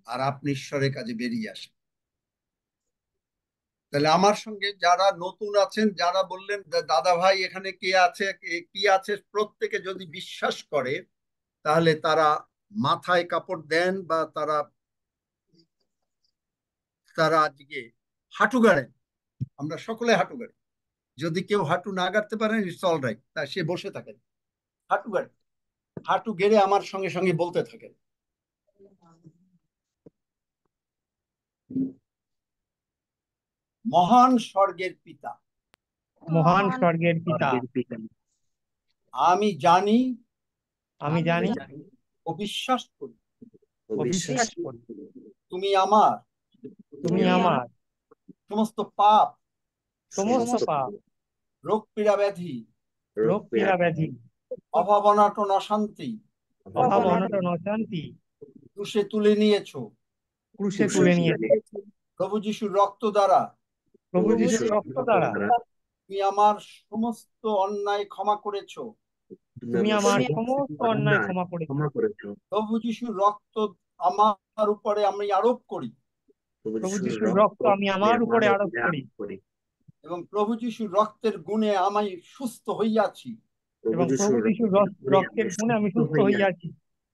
আর আপনি ঈশ্বরের কাজে বেরিয়ে আসেন। তাহলে আমার সঙ্গে যারা নতুন আছেন, যারা বললেন দাদা ভাই এখানে কে আছে কি আছে, প্রত্যেকে যদি বিশ্বাস করে তাহলে তারা মাথায় কাপড় দেন বা তারা তারা আজকে হাঁটু গাড়েন। আমরা সকলে হাঁটু গাড়ি। যদি কেউ হাঁটু না গাড়তে পারেন, ইটস অল রাইট, তা সে বসে থাকেন। হাঁটু গাড়ি, হাঁটু গেড়ে আমার সঙ্গে সঙ্গে বলতে থাকেন, মহান স্বর্গের পিতা, মহান স্বর্গের পিতা, আমি জানি আমি জানি ও বিশ্বাস করি ও বিশ্বাস করি তুমি আমার সমস্ত পাপ, সমস্ত পাপ, রোগ পীড়া ব্যাধি, অভাব অনটন অশান্তি, অশান্তি ক্রুশে তুলে নিয়েছো। প্রভু যিশুর রক্ত দ্বারা তুমি আমার সমস্ত অন্যায় ক্ষমা করেছো। প্রভু যিশুর রক্ত আমার উপরে আমি আরোপ করি, এবং প্রভু যিশুর রক্তের গুণে আমি সুস্থ হইয়াছি।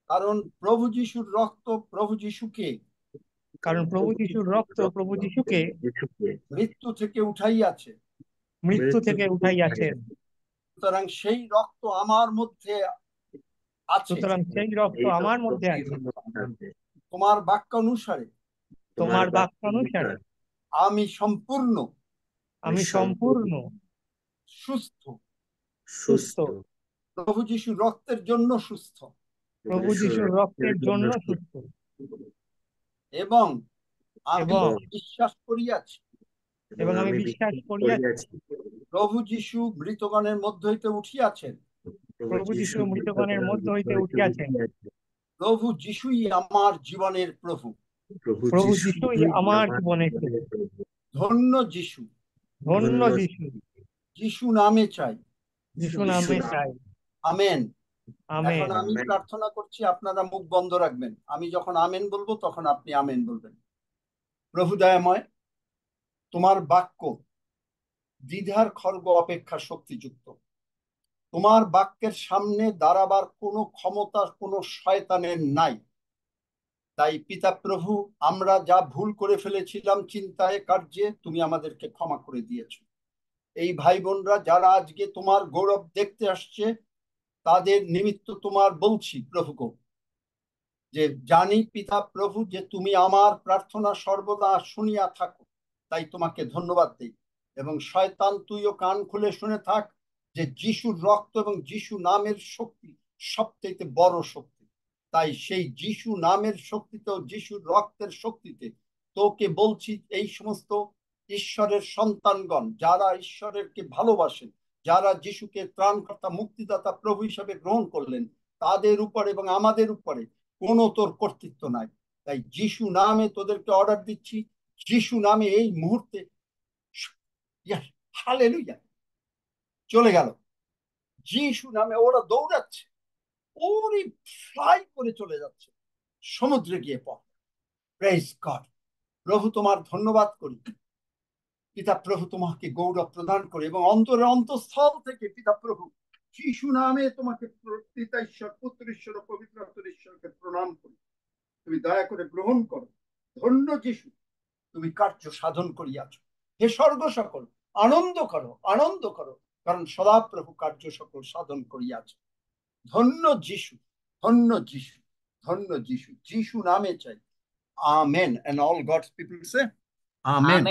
কারণ প্রভু যিশুর রক্ত প্রভু যিশুকে মৃত্যু থেকে উঠাইয়াছে। সুতরাং সেই রক্ত আমার মধ্যে আছে। তোমার বাক্য অনুসারে আমি সম্পূর্ণ সুস্থ। প্রভু যিশুর রক্তের জন্য সুস্থ। এবং আমি বিশ্বাস করিয়াছি প্রভু যিশু মৃতগণের মধ্য হইতে উঠিয়াছেন। প্রভু যিশুই আমার জীবনের প্রভু। ধন্য যিশু, যিশু নামে চাই। আমেন। আমেন। এখন আমি প্রার্থনা করছি, আপনারা মুখ বন্ধ রাখবেন। আমি যখন আমেন বলবো তখন আপনি আমেন বলবেন। প্রভু দয়াময়, তোমার বাক্য দ্বিধার খড়গ অপেক্ষা শক্তিযুক্ত। তোমার বাক্যের সামনে দাঁড়াবার কোনো ক্ষমতা কোনো শয়তানের নাই। তাই পিতা প্রভু, আমরা যা ভুল করে ফেলেছিলাম চিন্তায় কার্যে, তুমি আমাদেরকে ক্ষমা করে দিয়েছো। এই ভাই বোনরা যারা আজকে তোমার গৌরব দেখতে আসছে, তাদের নিমিত্ত তোমার বলছি প্রভুকে, যে জানি পিতা প্রভু যে তুমি আমার প্রার্থনা সর্বদা শুনিয়া থাকো, তাই তোমাকে ধন্যবাদ দিই। এবং শয়তান, তুইও কান খুলে শুনে থাক যে যিশুর রক্ত এবং যিশু নামের শক্তি সবচেয়ে বড় শক্তি। তাই সেই যিশু নামের শক্তিতে ও যিশুর রক্তের শক্তিতে তোকে বলছি, এই সমস্ত ঈশ্বরের সন্তানগণ যারা ঈশ্বরেরকে ভালোবাসেন, যারা যিশুকে ত্রাণকর্তা মুক্তিদাতা প্রভু হিসেবে গ্রহণ করলেন, তাদের উপর এবং আমাদের উপরে কোনো তোর কর্তৃত্ব নাই। তাই যিশু নামে তোদেরকে অর্ডার দিচ্ছি, যিশু নামে এই মুহূর্তে হালেলুয়া চলে গেল। যিশু নামে ওরা দৌড়াচ্ছে, ওরই ফ্লাই করে চলে যাচ্ছে, সমুদ্রে গিয়ে পড়। Praise God. প্রভু তোমার ধন্যবাদ করি। পিতা প্রভু তোমাকে গৌরব প্রদান করি এবং অন্তরের অন্তঃস্থল থেকে পিতা প্রভু যিশু নামে তোমাকে পিতা ঈশ্বর, পুত্র ঈশ্বর ও পবিত্র আত্মার ঈশ্বরকে প্রণাম করি। তুমি দয়া করে গ্রহণ করো। ধন্য যিশু, তুমি কার্য সাধন করিয়াছ। হে স্বর্গ সকল, আনন্দ করো, আনন্দ করো, কারণ সদাপ্রভু কার্য সকল সাধন করিয়াছ। ধন্য যিশু, ধন্য যিশু, ধন্য যিশু। যিশু নামে চাই। Amen. And all God's people say amen.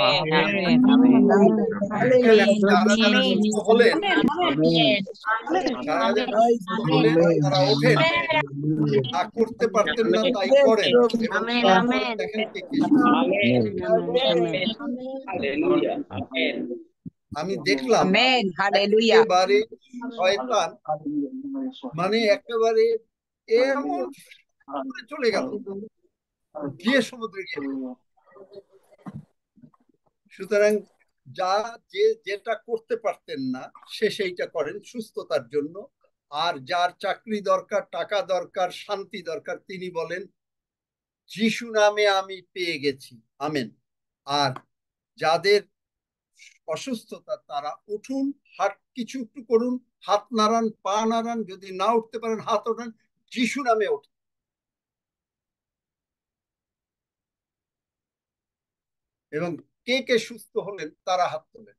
হলেন, যারা যারা সুস্থ হলেন তারা ওঠেন, তা করতে পারতেন না তাই করেন। দেখেন কে কে। আমি দেখলাম একেবারে শয়তান মানে একেবারে এমন চলে গেল, গিয়ে সমুদ্রে গিয়ে। সুতরাং যা যেটা করতে পারতেন না সে সেইটা করেন সুস্থতার জন্য। আর যার চাকরি দরকার, টাকা দরকার, শান্তি দরকার, তিনি বলেন যিশু নামে আমি পেয়ে গেছি, আমেন। আর যাদের অসুস্থতা তারা উঠুন, হাত কিছু একটু করুন, হাত নাড়ান, পা নাড়ান, যদি না উঠতে পারেন হাত ওঠান, যিশু নামে ওঠেন। এবং কে কে সুস্থ হলেন তারা হাত তোলেন।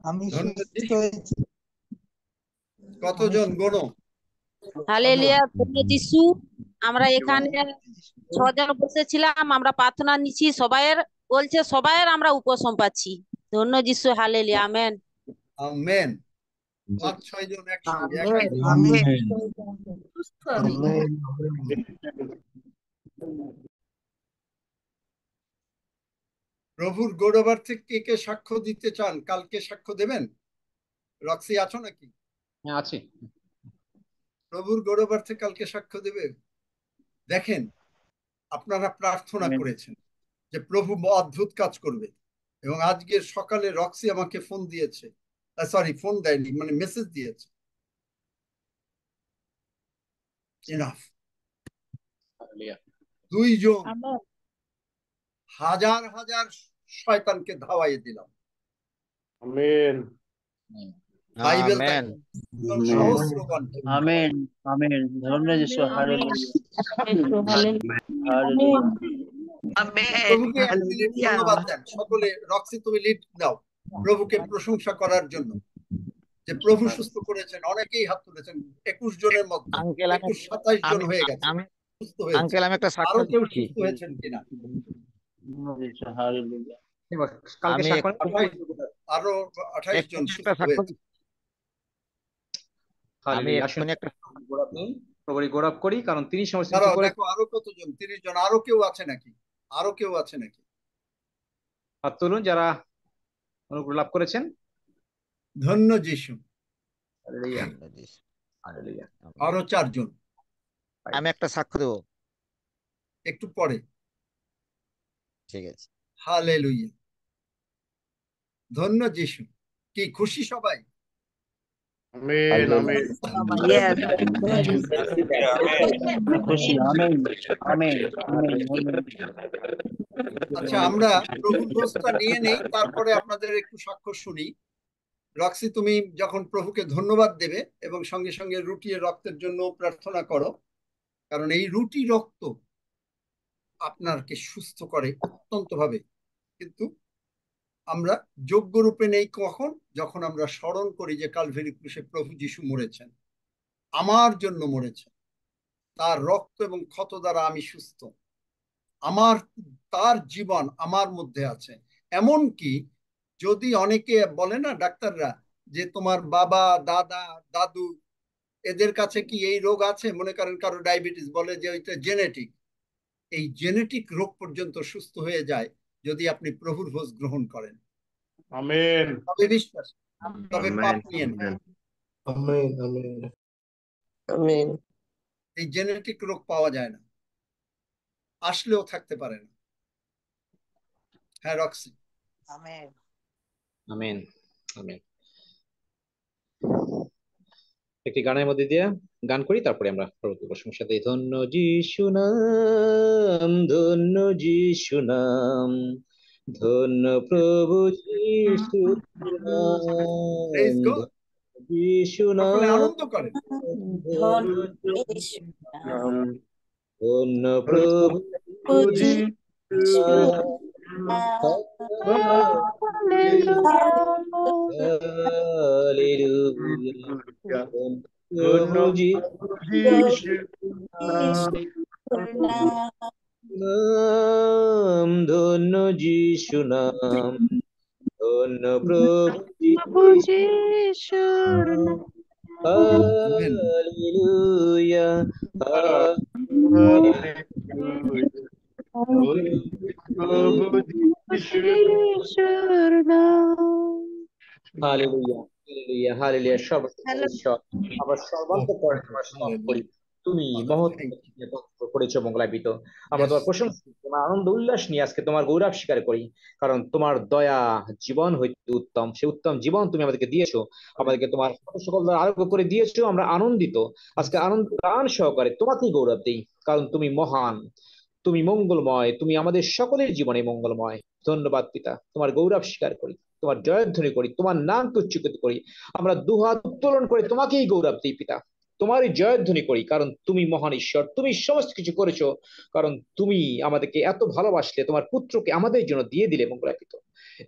আমি সুস্থ হয়েছি। কতজন গণ? হালেলুয়া, ধন্য যিশু। আমরা এখানে 6 জন বসেছিলাম, আমরা প্রার্থনা নিচ্ছি, সবাইয়ের বলছে সবাইয়ের আমরা উপশম পাচ্ছি। ধন্য যিশু, হালেলুয়া, আমেন। আমেন। 5-6 জন একসঙ্গে। প্রভুর গৌরবার্থে কে কে সাক্ষ্য দিতে চান? কালকে সাক্ষ্য দেবেন? রক্সি আছো নাকি? হ্যাঁ আছি। প্রভুর গৌরবার্থে কালকে সাক্ষ্য দেবে। দেখেন, আপনারা প্রার্থনা করেছেন যে প্রভু অদ্ভুত কাজ করবে, এবং আজকে সকালে রক্সি আমাকে ফোন দিয়েছে, সরি ফোন দেয়নি, মানে মেসেজ দিয়েছে। এনাফ। 2 জন হাজার হাজার শয়তানকে ধাওয়াই দিলাম। আমেন। Bible amen. সহস্রগণ। আমেন। আমেন। ধন্য যিশু, হালেলুয়া। প্রভুকে 1 মিনিট ধন্যবাদ দেন সকলে। রক্সি তুমি লিড দাও প্রভুকে প্রশংসা করার জন্য, যে প্রভু সুস্থ করেছেন। অনেকেই হাত তুলেছেন, 21 জনের মধ্যে 27 জন হয়ে গেছে সুস্থ হয়েছে। আঙ্কেল আমি একটা আরো সাক্ষ্য কেউ দিচ্ছি। সুস্থ হয়েছেন কিনা? কালকে আমি আরো 28 জন একটা সুস্থ সাক্ষ্য হয়েছে। দিচ্ছি। আমি এক্ষুনি একটা প্রভুর গৌরব করি, কারণ তিনি সমস্ত কিছু দাঁড়াও, করে। দেখো আরো কতজন, 30 জন। আরো কেউ আছে নাকি? আরো কেউ আছে নাকি? হাত তুলুন যারা অনুগ্রহ লাভ করেছেন। ধন্য যিশু। হালেলুয়া। হালেলুয়া। আরো 4 জন। আমি একটা সাক্ষ্য দেবো। একটু পরে। ঠিক আছে। হালেলুয়া, ধন্য যিশু। কি খুশি সবাই? Amen amen Yes. খুশি। Amen amen amen amen. আচ্ছা, আমরা প্রভুর ভোজটা নিয়ে নেই, তারপরে আপনাদের একটু সাক্ষ্য শুনি। রক্সি, তুমি যখন প্রভুকে ধন্যবাদ দেবে এবং সঙ্গে সঙ্গে রুটি আর রক্তের জন্য প্রার্থনা করো, কারণ এই রুটি রক্ত আপনাকে সুস্থ করে অত্যন্ত ভাবে। কিন্তু আমরা যোগ্য রূপে নেই কখন? যখন আমরা স্মরণ করি যে কালভারি ক্রুশে প্রভু যিশু মরেছেন, আমার জন্য মরেছেন, তার রক্ত এবং ক্ষত দ্বারা আমি সুস্থ, তার জীবন আমার মধ্যে আছে। এমনকি যদি অনেকে বলে না ডাক্তাররা যে তোমার বাবা, দাদা, দাদু এদের কাছে কি এই রোগ আছে, মনে করেন কারো ডায়াবেটিস, বলে যে ওইটা জেনেটিক। এই জেনেটিক রোগ পর্যন্ত সুস্থ হয়ে যায় যদি আপনি প্রভুর ভোজ গ্রহণ করেন। আমেন তবে বিশ্বাস, তবে পাপ নিয়ে না। Amen amen Amen. এই জেনেটিক রোগ পাওয়া যায় না, আসলেও থাকতে পারে না। হ্যাঁ রক্সি। Amen. Amen amen. একটি গানের মধ্যে দিয়ে গান করি, তারপরে আমরা পরবর্তী প্রসঙ্গের সাথে। ধন্য যিশু নাম, ধন্য যিশু নাম, ধন্য প্রভু যিশু Praise নাম, God. যিশু সকলে নাম, আনন্দ করেন। ধন্য যিশু নাম, ধন্য প্রভু যিশু নাম। হালেলুয়া, প্রভু যিশু নাম, ধন্য যিশু নাম, ধন্য প্রভু যিশু নাম। Hallelujah, hallelujah, hallelujah, hallelujah. সর্বশ্রেষ্ঠ আবার সর্বান্তঃকরণে আমরা স্তব করি। তুমি মহত্ব করেছো মঙ্গলান্বিত। আমরা তোমার প্রশংসা, তোমার আনন্দ উল্লাস নিয়ে আজকে তোমার গৌরব স্বীকার করি, কারণ তোমার দয়া জীবন হইতে উত্তম। সেই উত্তম জীবন তুমি আমাদেরকে দিয়েছো, আমাদেরকে তোমার সকল দ্বারা আরোগ্য করে দিয়েছো। আমরা আনন্দিত আজকে, আনন্দ প্রাণ সহকারে তোমাকেই গৌরব দিই, কারণ তুমি মহান, তুমি মঙ্গলময়, তুমি আমাদের সকলের জীবনে মঙ্গলময়। ধন্যবাদ পিতা, তোমার গৌরব স্বীকার করি, তোমার জয়ধ্বনি করি, তোমার নামকে উচ্চকিত করি। আমরা দুহাত উত্তোলন করে তোমাকেই গৌরব দিই পিতা, তোমারই জয়ধ্বনি করি, কারণ তুমি মহান ঈশ্বর, তুমি সমস্ত কিছু করেছো, কারণ তুমি আমাদেরকে এত ভালোবাসলে, তোমার পুত্রকে আমাদের জন্য দিয়ে দিলে মঙ্গলান্বিত,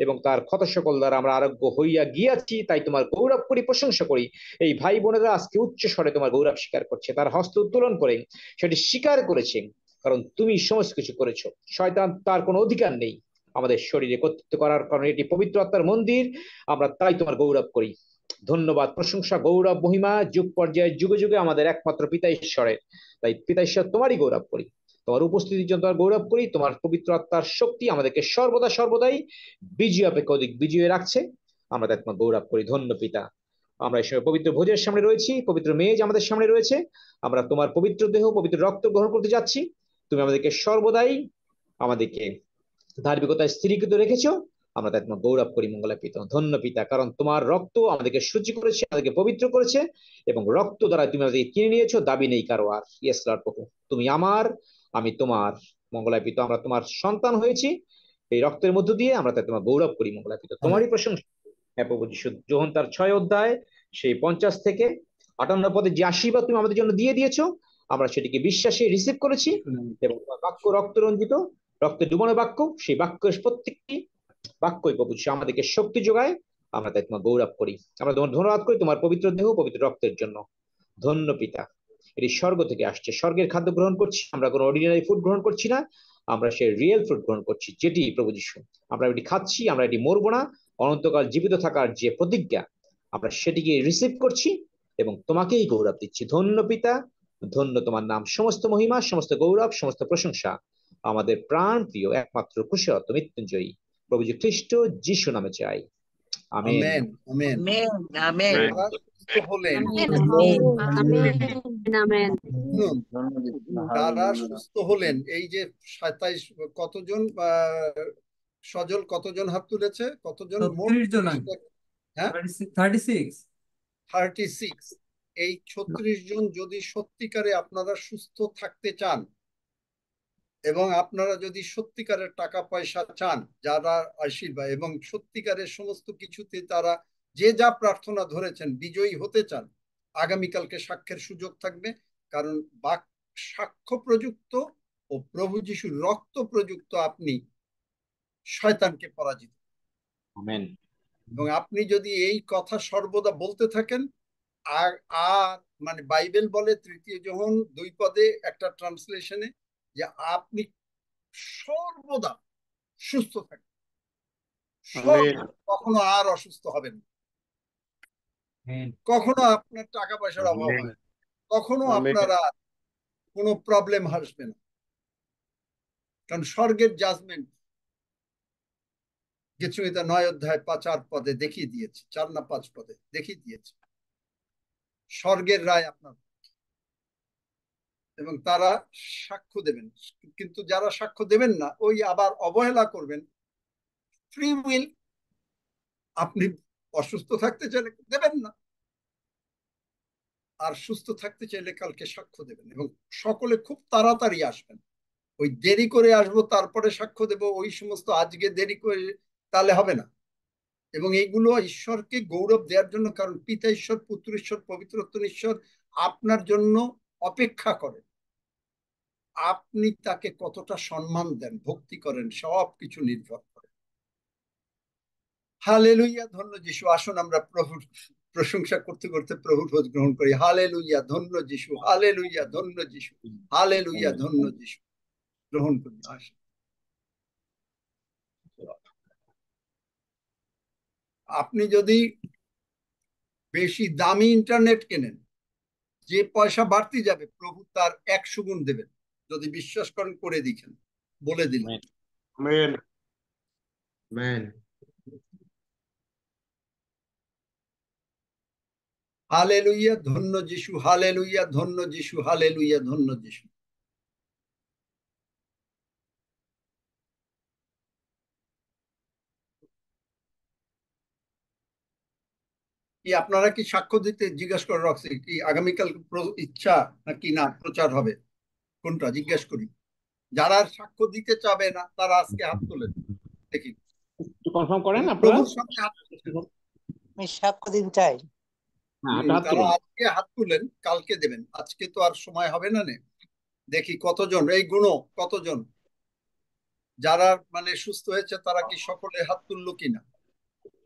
এবং তার ক্ষত সকল দ্বারা আমরা আরোগ্য হইয়া গিয়াছি। তাই তোমার গৌরব করি, প্রশংসা করি। এই ভাই বোনেরা আজকে উচ্চ স্বরে তোমার গৌরব স্বীকার করছে, তার হস্ত উত্তোলন করে সেটি স্বীকার করেছে, কারণ তুমি সমস্ত কিছু করেছো। শয়তান তার কোনো অধিকার নেই আমাদের শরীরে কর্তৃত্ব করার, কারণ এটি পবিত্র আত্মার মন্দির। আমরা তাই তোমার গৌরব করি। ধন্যবাদ, প্রশংসা, গৌরব, মহিমা যুগ পর্যায়ে যুগে যুগে আমাদের একমাত্র পিতা ঈশ্বরের। তাই পিতা ঈশ্বর তোমারই গৌরব করি, তোমার উপস্থিতির জন্য তোমার গৌরব করি। তোমার পবিত্র আত্মার শক্তি আমাদেরকে সর্বদা সর্বদাই বিজয় অপেক্ষা অধিক বিজয়ে রাখছে। আমরা তাই তোমার গৌরব করি। ধন্য পিতা, আমরা এই সময় পবিত্র ভোজের সামনে রয়েছি, পবিত্র মেজ আমাদের সামনে রয়েছে। আমরা তোমার পবিত্র দেহ, পবিত্র রক্ত গ্রহণ করতে যাচ্ছি। তুমি আমাদেরকে সর্বদাই আমাদেরকে ধার্মিকতায় স্থিরীকৃত রেখেছো। আমরা তাই তোমার গৌরব করি মঙ্গলান্বিত। ধন্য পিতা, কারণ তোমার রক্ত আমাদেরকে শুচি করেছে, আমাদেরকে পবিত্র করেছে, এবং রক্ত দ্বারা তুমি আমাদেরকে কিনে নিয়েছো। দাবি নেই কারো আর। ইয়েস লর্ড প্রভু, তুমি আমার, আমি তোমার মঙ্গলান্বিত। আমরা তোমার সন্তান হয়েছি এই রক্তের মধ্য দিয়ে। আমরা তাই তোমার গৌরব করি মঙ্গলান্বিত, তোমারই প্রশংসা। হ্যাঁ প্রভু যিশু, যোহন তার 6 অধ্যায় সেই 50 থেকে 58 পদে যে আশীর্বাদ তুমি আমাদের জন্য দিয়ে দিয়েছো, আমরা সেটিকে বিশ্বাসে রিসিভ করেছি, এবং তোমার বাক্য রক্ত রঞ্জিত, রক্তে ডুবানো বাক্য, সেই বাক্যের প্রত্যেকটি বাক্যই প্রভু যিশু আমাদেরকে শক্তি যোগায়। আমরা তাই তোমার গৌরব করি। আমরা তোমার ধন্যবাদ করি তোমার পবিত্র দেহ, পবিত্র রক্তের জন্য। ধন্য পিতা, এটি স্বর্গ থেকে আসছে, স্বর্গের খাদ্য গ্রহণ করছি। আমরা কোনো অর্ডিনারি ফুড গ্রহণ করছি না, আমরা সেই রিয়েল ফুড গ্রহণ করছি, যেটি প্রভু যিশু আমরা এটি খাচ্ছি। আমরা এটি মরবো না, অনন্তকাল জীবিত থাকার যে প্রতিজ্ঞা, আমরা সেটিকে রিসিভ করছি এবং তোমাকেই গৌরব দিচ্ছি। ধন্য পিতা, ধন্য তোমার নাম। সমস্ত মহিমা, সমস্ত গৌরব, সমস্ত প্রশংসা আমাদের প্রাণ প্রিয় একমাত্র খুশি মৃত্যুঞ্জয়ী প্রভু খ্রিস্ট যিশু নামে চাই। Amen. Amen amen amen amen যারা সুস্থ হলেন আমেন শুনুন, যারা হালেলুয়া সুস্থ হলেন এই যে 27 কতজন সজল কতজন হাত তুলেছে, কতজন মোট 36 জন আছে। হ্যাঁ 36 36। এই 36 জন যদি সত্যিকারে আপনারা সুস্থ থাকতে চান এবং আপনারা যদি সত্যিকারের টাকা পয়সা চান, যারা আশীর্বাদ এবং সত্যিকারের সমস্ত কিছুতে তারা যে যা প্রার্থনা ধরেছেন বিজয়ী হতে চান, আগামীকালকে সাক্ষ্যের সুযোগ থাকবে। কারণ বাক সাক্ষ্য প্রযুক্ত ও প্রভু যিশুর রক্ত প্রযুক্ত আপনি শয়তানকে পরাজিত। আমেন। এবং আপনি যদি এই কথা সর্বদা বলতে থাকেন, আর আর মানে বাইবেল বলে 3 যোহন 2 পদে একটা ট্রান্সলেশনে যে আপনি সর্বদা সুস্থ থাকবেন, কখনো আর অসুস্থ হবেন না, কখনো আপনার টাকা পয়সার অভাব হবে, কখনো আপনারা কোনো প্রবলেম আসবে না। কারণ স্বর্গের জাজমেন্ট গীতসংহিতা 9 অধ্যায় 4 পদে দেখিয়ে দিয়েছে, 4 না 5 পদে দেখিয়ে দিয়েছে স্বর্গের রায় আপনার, এবং তারা সাক্ষ্য দেবেন। কিন্তু যারা সাক্ষ্য দেবেন না, ওই আবার অবহেলা করবেন, ফ্রি উইল, আপনি অসুস্থ থাকতে চাইলে দেবেন না, আর সুস্থ থাকতে চাইলে কালকে সাক্ষ্য দেবেন। এবং সকলে খুব তাড়াতাড়ি আসবেন, ওই দেরি করে আসবো তারপরে সাক্ষ্য দেব ওই সমস্ত আজকে দেরি করে তাহলে হবে না। এবং এইগুলো ঈশ্বরকে গৌরব দেওয়ার জন্য, কারণ পিতা ঈশ্বর, পুত্র ঈশ্বর, পবিত্রত্ব ঈশ্বর আপনার জন্য অপেক্ষা করেন। আপনি তাকে কতটা সম্মান দেন, ভক্তি করেন, সব কিছু নির্ভর করে। হালেলুইয়া, ধন্য যিশু। আসুন আমরা প্রভুর প্রশংসা করতে করতে প্রভুর ভোজ গ্রহণ করি। হালেলুইয়া, ধন্য যিশু, হালেলুইয়া, ধন্য যিশু, হালেলুইয়া, ধন্য যিশু। গ্রহণ করি। আসুন। আপনি যদি বেশি দামি ইন্টারনেট কেনেন, যে পয়সা বাড়তি যাবে প্রভু তার 100 গুণ দেবেন, যদি বিশ্বাস করেন, করে দেখেন, বলে দিলেন। আমেন। আমেন। হালেলুইয়া, ধন্য যিশু, হালেলুইয়া, ধন্য যিশু, হালেলুইয়া, ধন্য যিশু। কি আপনারা কি সাক্ষ্য দিতে জিজ্ঞাসা করে রাখছি কি আগামীকাল ইচ্ছা নাকি না প্রচার হবে, কোনটা জিজ্ঞেস করি? যারা সাক্ষ্য দিতে চাবে না তারা আজকে হাত তোলেন, দেখি কনফার্ম করেন আপনারা। প্রভুর সামনে হাত তুলেন। আমি সাক্ষ্য দিন চাই। তারা আজকে হাত তুলেন, কালকে দেবেন, আজকে তো আর সময় হবে না। দেখি কতজন, এই গুণ কতজন যারা মানে সুস্থ হয়েছে, তারা কি সকলে হাত তুললো কিনা?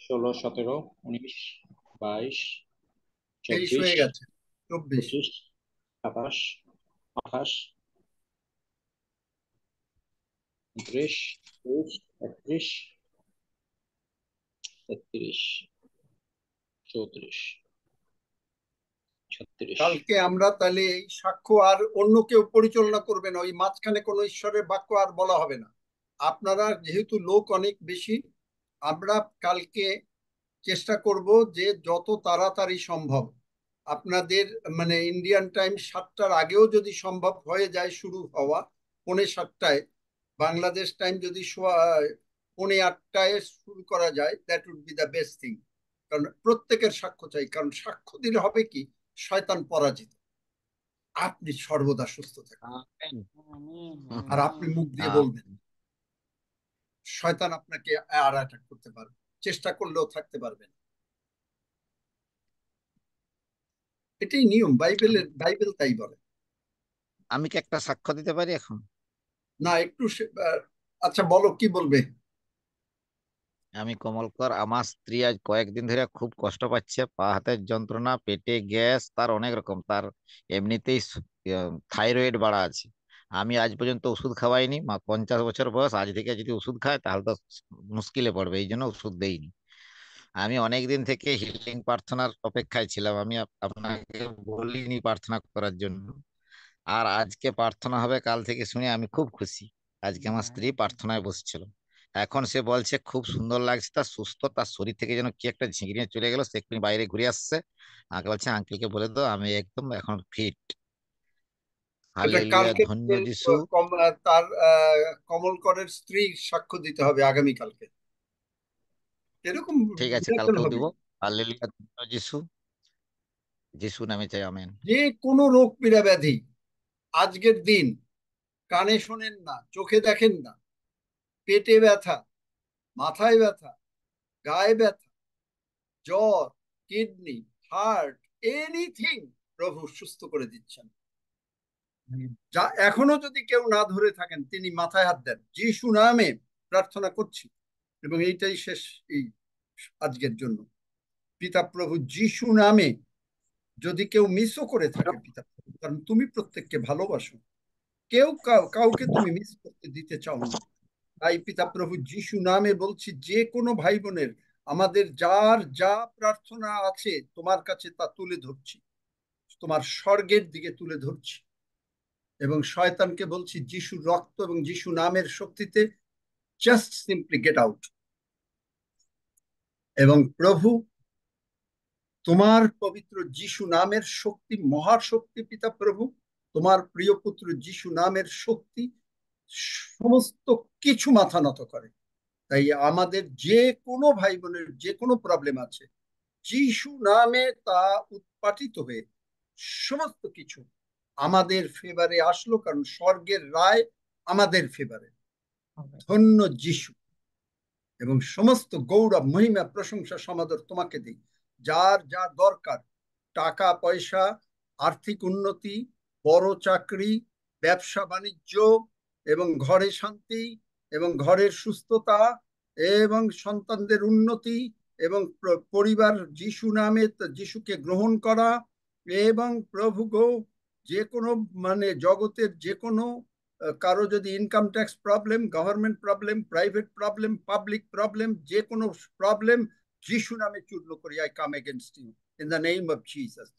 16, 17, 19, 22, 23 হয়ে গেছে, 24, 25, 27, 28, 29, 30, 31, 33, 34, 36। কালকে আমরা তাহলে এই সাক্ষ্য আর অন্য কেউ পরিচালনা করবে না, ওই মাঝখানে কোনো ঈশ্বরের বাক্য আর বলা হবে না। আপনারা যেহেতু লোক অনেক বেশি, আমরা কালকে চেষ্টা করব যে যত তাড়াতাড়ি সম্ভব আপনাদের মানে ইন্ডিয়ান টাইম 7টার আগেও যদি সম্ভব হয়ে যায় শুরু হওয়া, 7:45, বাংলাদেশ টাইম যদি 8:45 শুরু করা যায়, that would be the best thing. কারণ প্রত্যেকের সাক্ষ্য চাই, কারণ সাক্ষ্য দিলে হবে কি, শয়তান পরাজিত, আপনি সর্বদা সুস্থ থাকবেন, আর আপনি মুখ দিয়ে বলবেন, শয়তান আপনাকে আর অ্যাটাক করতে পারবে, চেষ্টা করলেও থাকতে পারবে না। এটাই নিয়ম, বাইবেল তাই বলে। আমি কি একটা সাক্ষ্য দিতে পারি এখন? না, একটু আচ্ছা বলো, কি বলবে? আমি কমলকর, আমার স্ত্রী আজ কয়েকদিন ধরে খুব কষ্ট পাচ্ছে, পা হাতের যন্ত্রণা, পেটে গ্যাস, তার অনেক রকম, তার এমনিতেই থাইরয়েড বাড়া আছে। আমি আজ পর্যন্ত ওষুধ খাওয়াইনি, 50 বছর বয়স, আজ থেকে যদি ওষুধ খায় তাহলে তো মুশকিলে পড়বে, এই জন্য ওষুধ দেইনি। আমি অনেকদিন থেকে হিলিং প্রার্থনার অপেক্ষায় ছিলাম, আমি আপনাকে বলিনি প্রার্থনা করার জন্য, আর আজকে প্রার্থনা হবে কাল থেকে শুনে আমি খুব খুশি। আজকে আমার স্ত্রী প্রার্থনায় বসছিল, এখন সে বলছে খুব সুন্দর লাগছে, তার সুস্থ, তার শরীর থেকে যেন কি একটা ঝিঁকড়িয়ে চলে গেল, সে এক্ষুনি বাইরে ঘুরে আসছে। আমাকে বলছে আঙ্কেলকে বলে দাও আমি একদম এখন ফিট। এটা হালেলুয়া, কালকে ধন্য যিশু। তার কমলকরের স্ত্রী সাক্ষ্য দিতে হবে আগামীকালকে। এরকম ঠিক আছে, miracle কালকেও হবে। দিব। হালেলুয়া, ধন্য যিশু। যিশু নামে চাই, আমেন। যে কোনো রোগ পীড়া ব্যাধি আজকের দিন, কানে শোনেন না, চোখে দেখেন না, পেটে ব্যথা, মাথায় ব্যথা, গায়ে ব্যথা, জ্বর, কিডনি, হার্ট, এনিথিং প্রভু সুস্থ করে দিচ্ছেন। যা এখনো যদি কেউ না ধরে থাকেন তিনি মাথায় হাত দেন, যিশু নামে প্রার্থনা করছি। এবং এইটাই শেষ এই আজকের জন্য। পিতা প্রভু যিশু নামে যদি কেউ মিসও করে থাকে পিতা, কারণ তুমি প্রত্যেককে ভালোবাসো, কেউ কাউকে তুমি মিস করতে দিতে চাও না। তাই পিতা প্রভু যিশু নামে বলছি, যে কোনো ভাই বোনের আমাদের যার যা প্রার্থনা আছে তোমার কাছে তা তুলে ধরছি, তোমার স্বর্গের দিকে তুলে ধরছি। এবং শয়তানকে বলছি যিশুর রক্ত এবং যিশু নামের শক্তিতে জাস্ট সিম্পলি গেট আউট। এবং প্রভু তোমার পবিত্র যিশু নামের শক্তি, মহাশক্তি পিতা প্রভু, তোমার প্রিয় পুত্র যিশু নামের শক্তি সমস্ত কিছু মাথা নত করে। তাই আমাদের যে কোনো ভাই বোনের যে কোনো প্রবলেম আছে, যিশু নামে তা উৎপাটিত হয়ে সমস্ত কিছু আমাদের ফেভারে আসলো, কারণ স্বর্গের রায় আমাদের ফেভারে। ধন্য যিশু। এবং সমস্ত গৌরব, মহিমা, প্রশংসা, সমাদর তোমাকে দিই। যার যা দরকার, টাকা পয়সা, আর্থিক উন্নতি, বড় চাকরি, ব্যবসা বাণিজ্য, এবং ঘরে শান্তি, এবং ঘরের সুস্থতা, এবং সন্তানদের উন্নতি, এবং পরিবার যিশু নামে যিশুকে গ্রহণ করা, এবং প্রভু গো যে কোনো জগতের যে কোনো কারো যদি income tax problem, government problem, private problem, public problem, যে কোনো প্রবলেম যিশু নামে চূর্ণ করি। I come against you in the name of Jesus.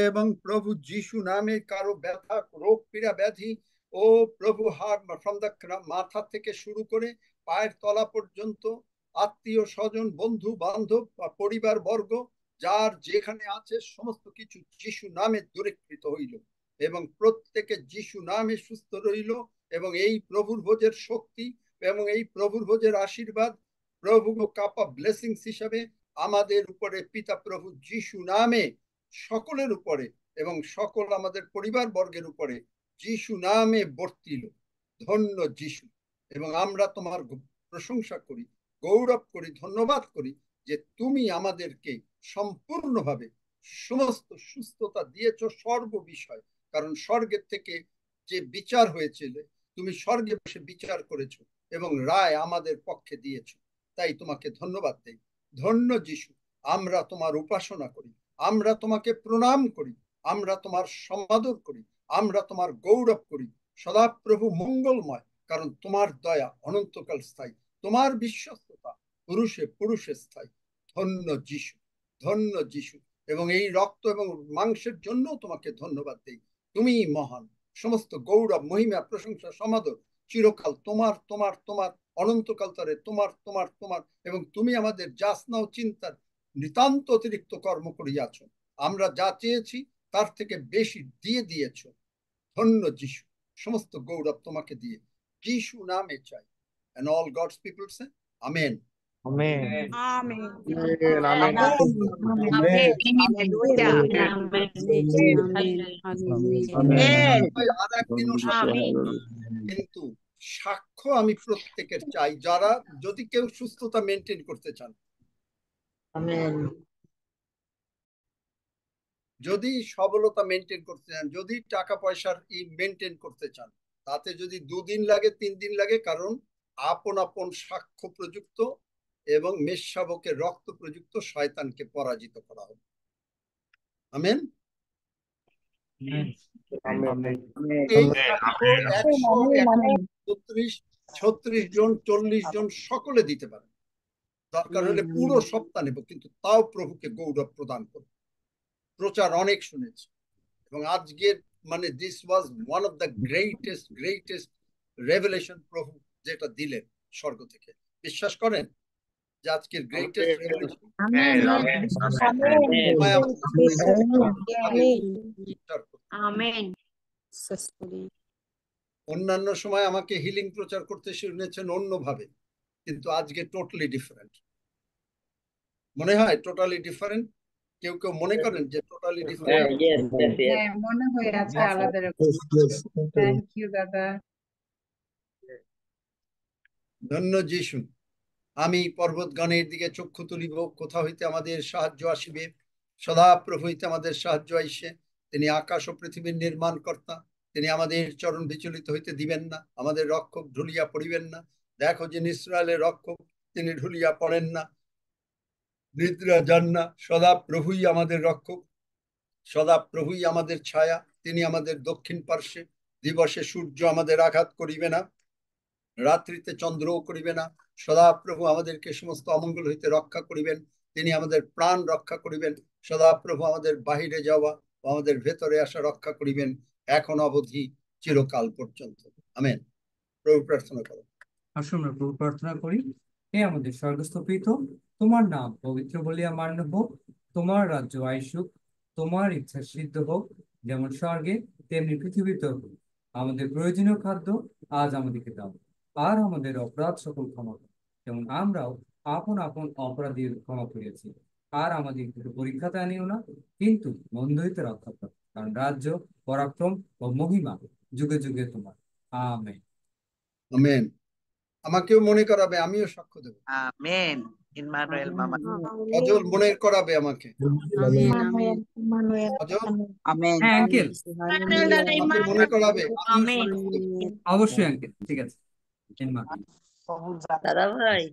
এবং প্রভু যিশু নামে কারো ব্যথা, রোগ পীড়া ব্যাধি, ও প্রভু হার ফ্রম দ্য মাথা থেকে শুরু করে পায়ের তলা পর্যন্ত, আত্মীয় স্বজন, বন্ধু বান্ধব, পরিবার বর্গ যার যেখানে আছে সমস্ত কিছু যিশু নামে দূরীকৃত হইল, এবং প্রত্যেকে যিশু নামে সুস্থ রইল। এবং এই প্রভুর ভোজের শক্তি এবং এই প্রভুর ভোজের আশীর্বাদ, প্রভু কাপ অফ ব্লেসিংস হিসাবে আমাদের উপরে পিতা প্রভু যিশু নামে সকলের উপরে এবং সকল আমাদের পরিবার বর্গের উপরে যিশু নামে বর্তিল। ধন্য যিশু। এবং আমরা তোমার প্রশংসা করি, গৌরব করি, ধন্যবাদ করি যে তুমি আমাদেরকে সম্পূর্ণভাবে সমস্ত সুস্থতা দিয়েছ সর্ববিষয়। কারণ স্বর্গের থেকে যে বিচার হয়েছিল, তুমি স্বর্গে বসে বিচার করেছো এবং রায় আমাদের পক্ষে দিয়েছো। তাই তোমাকে ধন্যবাদ দেই। ধন্য যিশু। আমরা তোমার উপাসনা করি, আমরা তোমাকে প্রণাম করি, আমরা তোমার সমাদর করি, আমরা তোমার গৌরব করি। সদাপ্রভু মঙ্গলময়, কারণ তোমার দয়া অনন্তকাল স্থায়ী, তোমার বিশ্বস্ততা পুরুষে পুরুষে স্থায়ী। ধন্য যিশু, ধন্য যিশু। এবং এই রক্ত এবং মাংসের জন্য তোমাকে ধন্যবাদ দেই। তুমি মহান। সমস্ত গৌরব, মহিমা, প্রশংসা, সমাদর চিরকাল তোমার, তোমার, তোমার, অনন্তকাল তরে তোমার, তোমার, তোমার। এবং তুমি আমাদের যাচনা ও চিন্তার নিতান্ত অতিরিক্ত কর্ম করিয়াছ। আমরা যা চেয়েছি তার থেকে বেশি দিয়ে দিয়েছ। ধন্য যিশু। সমস্ত গৌরব তোমাকে দিয়ে যিশু নামে চাই। And all God's people say, Amen. Amen. Amen. আর একদিনও কিন্তু সাক্ষ্য আমি প্রত্যেকের চাই, যারা যদি কেউ সুস্থতা মেনটেন করতে চান, যদি সবলতা মেনটেন করতে চান, যদি টাকা পয়সার মেনটেন করতে চান, তাতে যদি 2 দিন লাগে 3 দিন লাগে, কারণ আপন আপন সাক্ষ্য প্রযুক্ত এবং মেষশাবকের রক্ত প্রযুক্ত শয়তানকে পরাজিত করা হবে। আমেন। এই সাক্ষ্য 100, 36 জন, 40 জন সকলে দিতে পারে। দরকার হলে পুরো সপ্তাহ নেব, কিন্তু তাও প্রভুকে গৌরব প্রদান করব। প্রচার অনেক শুনেছি, এবং আজকের this was one of the greatest revelation প্রভু যেটা দিলেন, স্বর্গ থেকে। বিশ্বাস করেন যে আজকের গ্রেটেস্ট রেভেলেশন অন্যান্য সময় আমাকে হিলিং প্রচার করতে শুনেছেন অন্যভাবে, কিন্তু আজকে টোটালি ডিফারেন্ট মনে হয়। Totally different. কেউ কেউ মনে করেন যে টোটালি ডিফারেন্ট? মনে হয় আছে আলাদা রকম। থ্যাংক ইউ দাদা। ধন্য যিশু। আমি পর্বতগণের দিকে চক্ষু তুলিব, কোথা হইতে আমাদের সাহায্য আসিবে? সদাপ্রভু হইতে আমাদের সাহায্য আইসে। তিনি আকাশ ও পৃথিবীর নির্মাণ কর্তা। তিনি আমাদের চরণ বিচলিত হইতে দিবেন না, আমাদের রক্ষক ঢুলিয়া পড়িবেন না। দেখো যে ইসরায়েলের রক্ষক, তিনি ঢুলিয়া পড়েন না, নিদ্রা যান না। সদাপ্রভুই আমাদের রক্ষক, সদাপ্রভুই আমাদের ছায়া। তিনি আমাদের দক্ষিণ পার্শ্বে। দিবসে সূর্য আমাদের আঘাত করিবে না, রাত্রিতে চন্দ্রও করিবে না। সদাপ্রভু আমাদেরকে সমস্ত অমঙ্গল হইতে রক্ষা করিবেন। তিনি আমাদের প্রাণ রক্ষা করিবেন। সদাপ্রভু আমাদের বাহিরে যাওয়া ও আমাদের ভেতরে আসা রক্ষা করিবেন, এখন অবধি চিরকাল পর্যন্ত। আমেন। প্রভু প্রার্থনা করো। আসুন আমরা প্রভু প্রার্থনা করি। হে আমাদের স্বর্গস্থ পিতা, তোমার নাম পবিত্র বলিয়া মান্য হোক, তোমার রাজ্য আইসুক, তোমার ইচ্ছা সিদ্ধ হোক, যেমন স্বর্গে তেমনি পৃথিবীতে হোক। আমাদের প্রয়োজনীয় খাদ্য আজ আমাদেরকে দাও, আর আমাদের অপরাধ সকল ক্ষমা করো, যেমন আমরাও আপন আপন অপরাধীর ক্ষমা করিয়াছি। আর আমাদের পরীক্ষাতে আনিও না, কিন্তু মন্দ হইতে রক্ষা করো, কারণ রাজ্য, পরাক্রম ও মহিমা যুগে যুগে তোমার। আমেন। আমেন। আমাকেও মনে করাবে, আমিও সাক্ষ্য দেব। আমেন। ইম্মানুয়েল মামা। অজল মনে করাবে আমাকে। অজল হ্যাঁ আঙ্কেল, আমাকে মনে করাবে। অবশ্যই আঙ্কেল, ঠিক আছে। দাদা ভাই।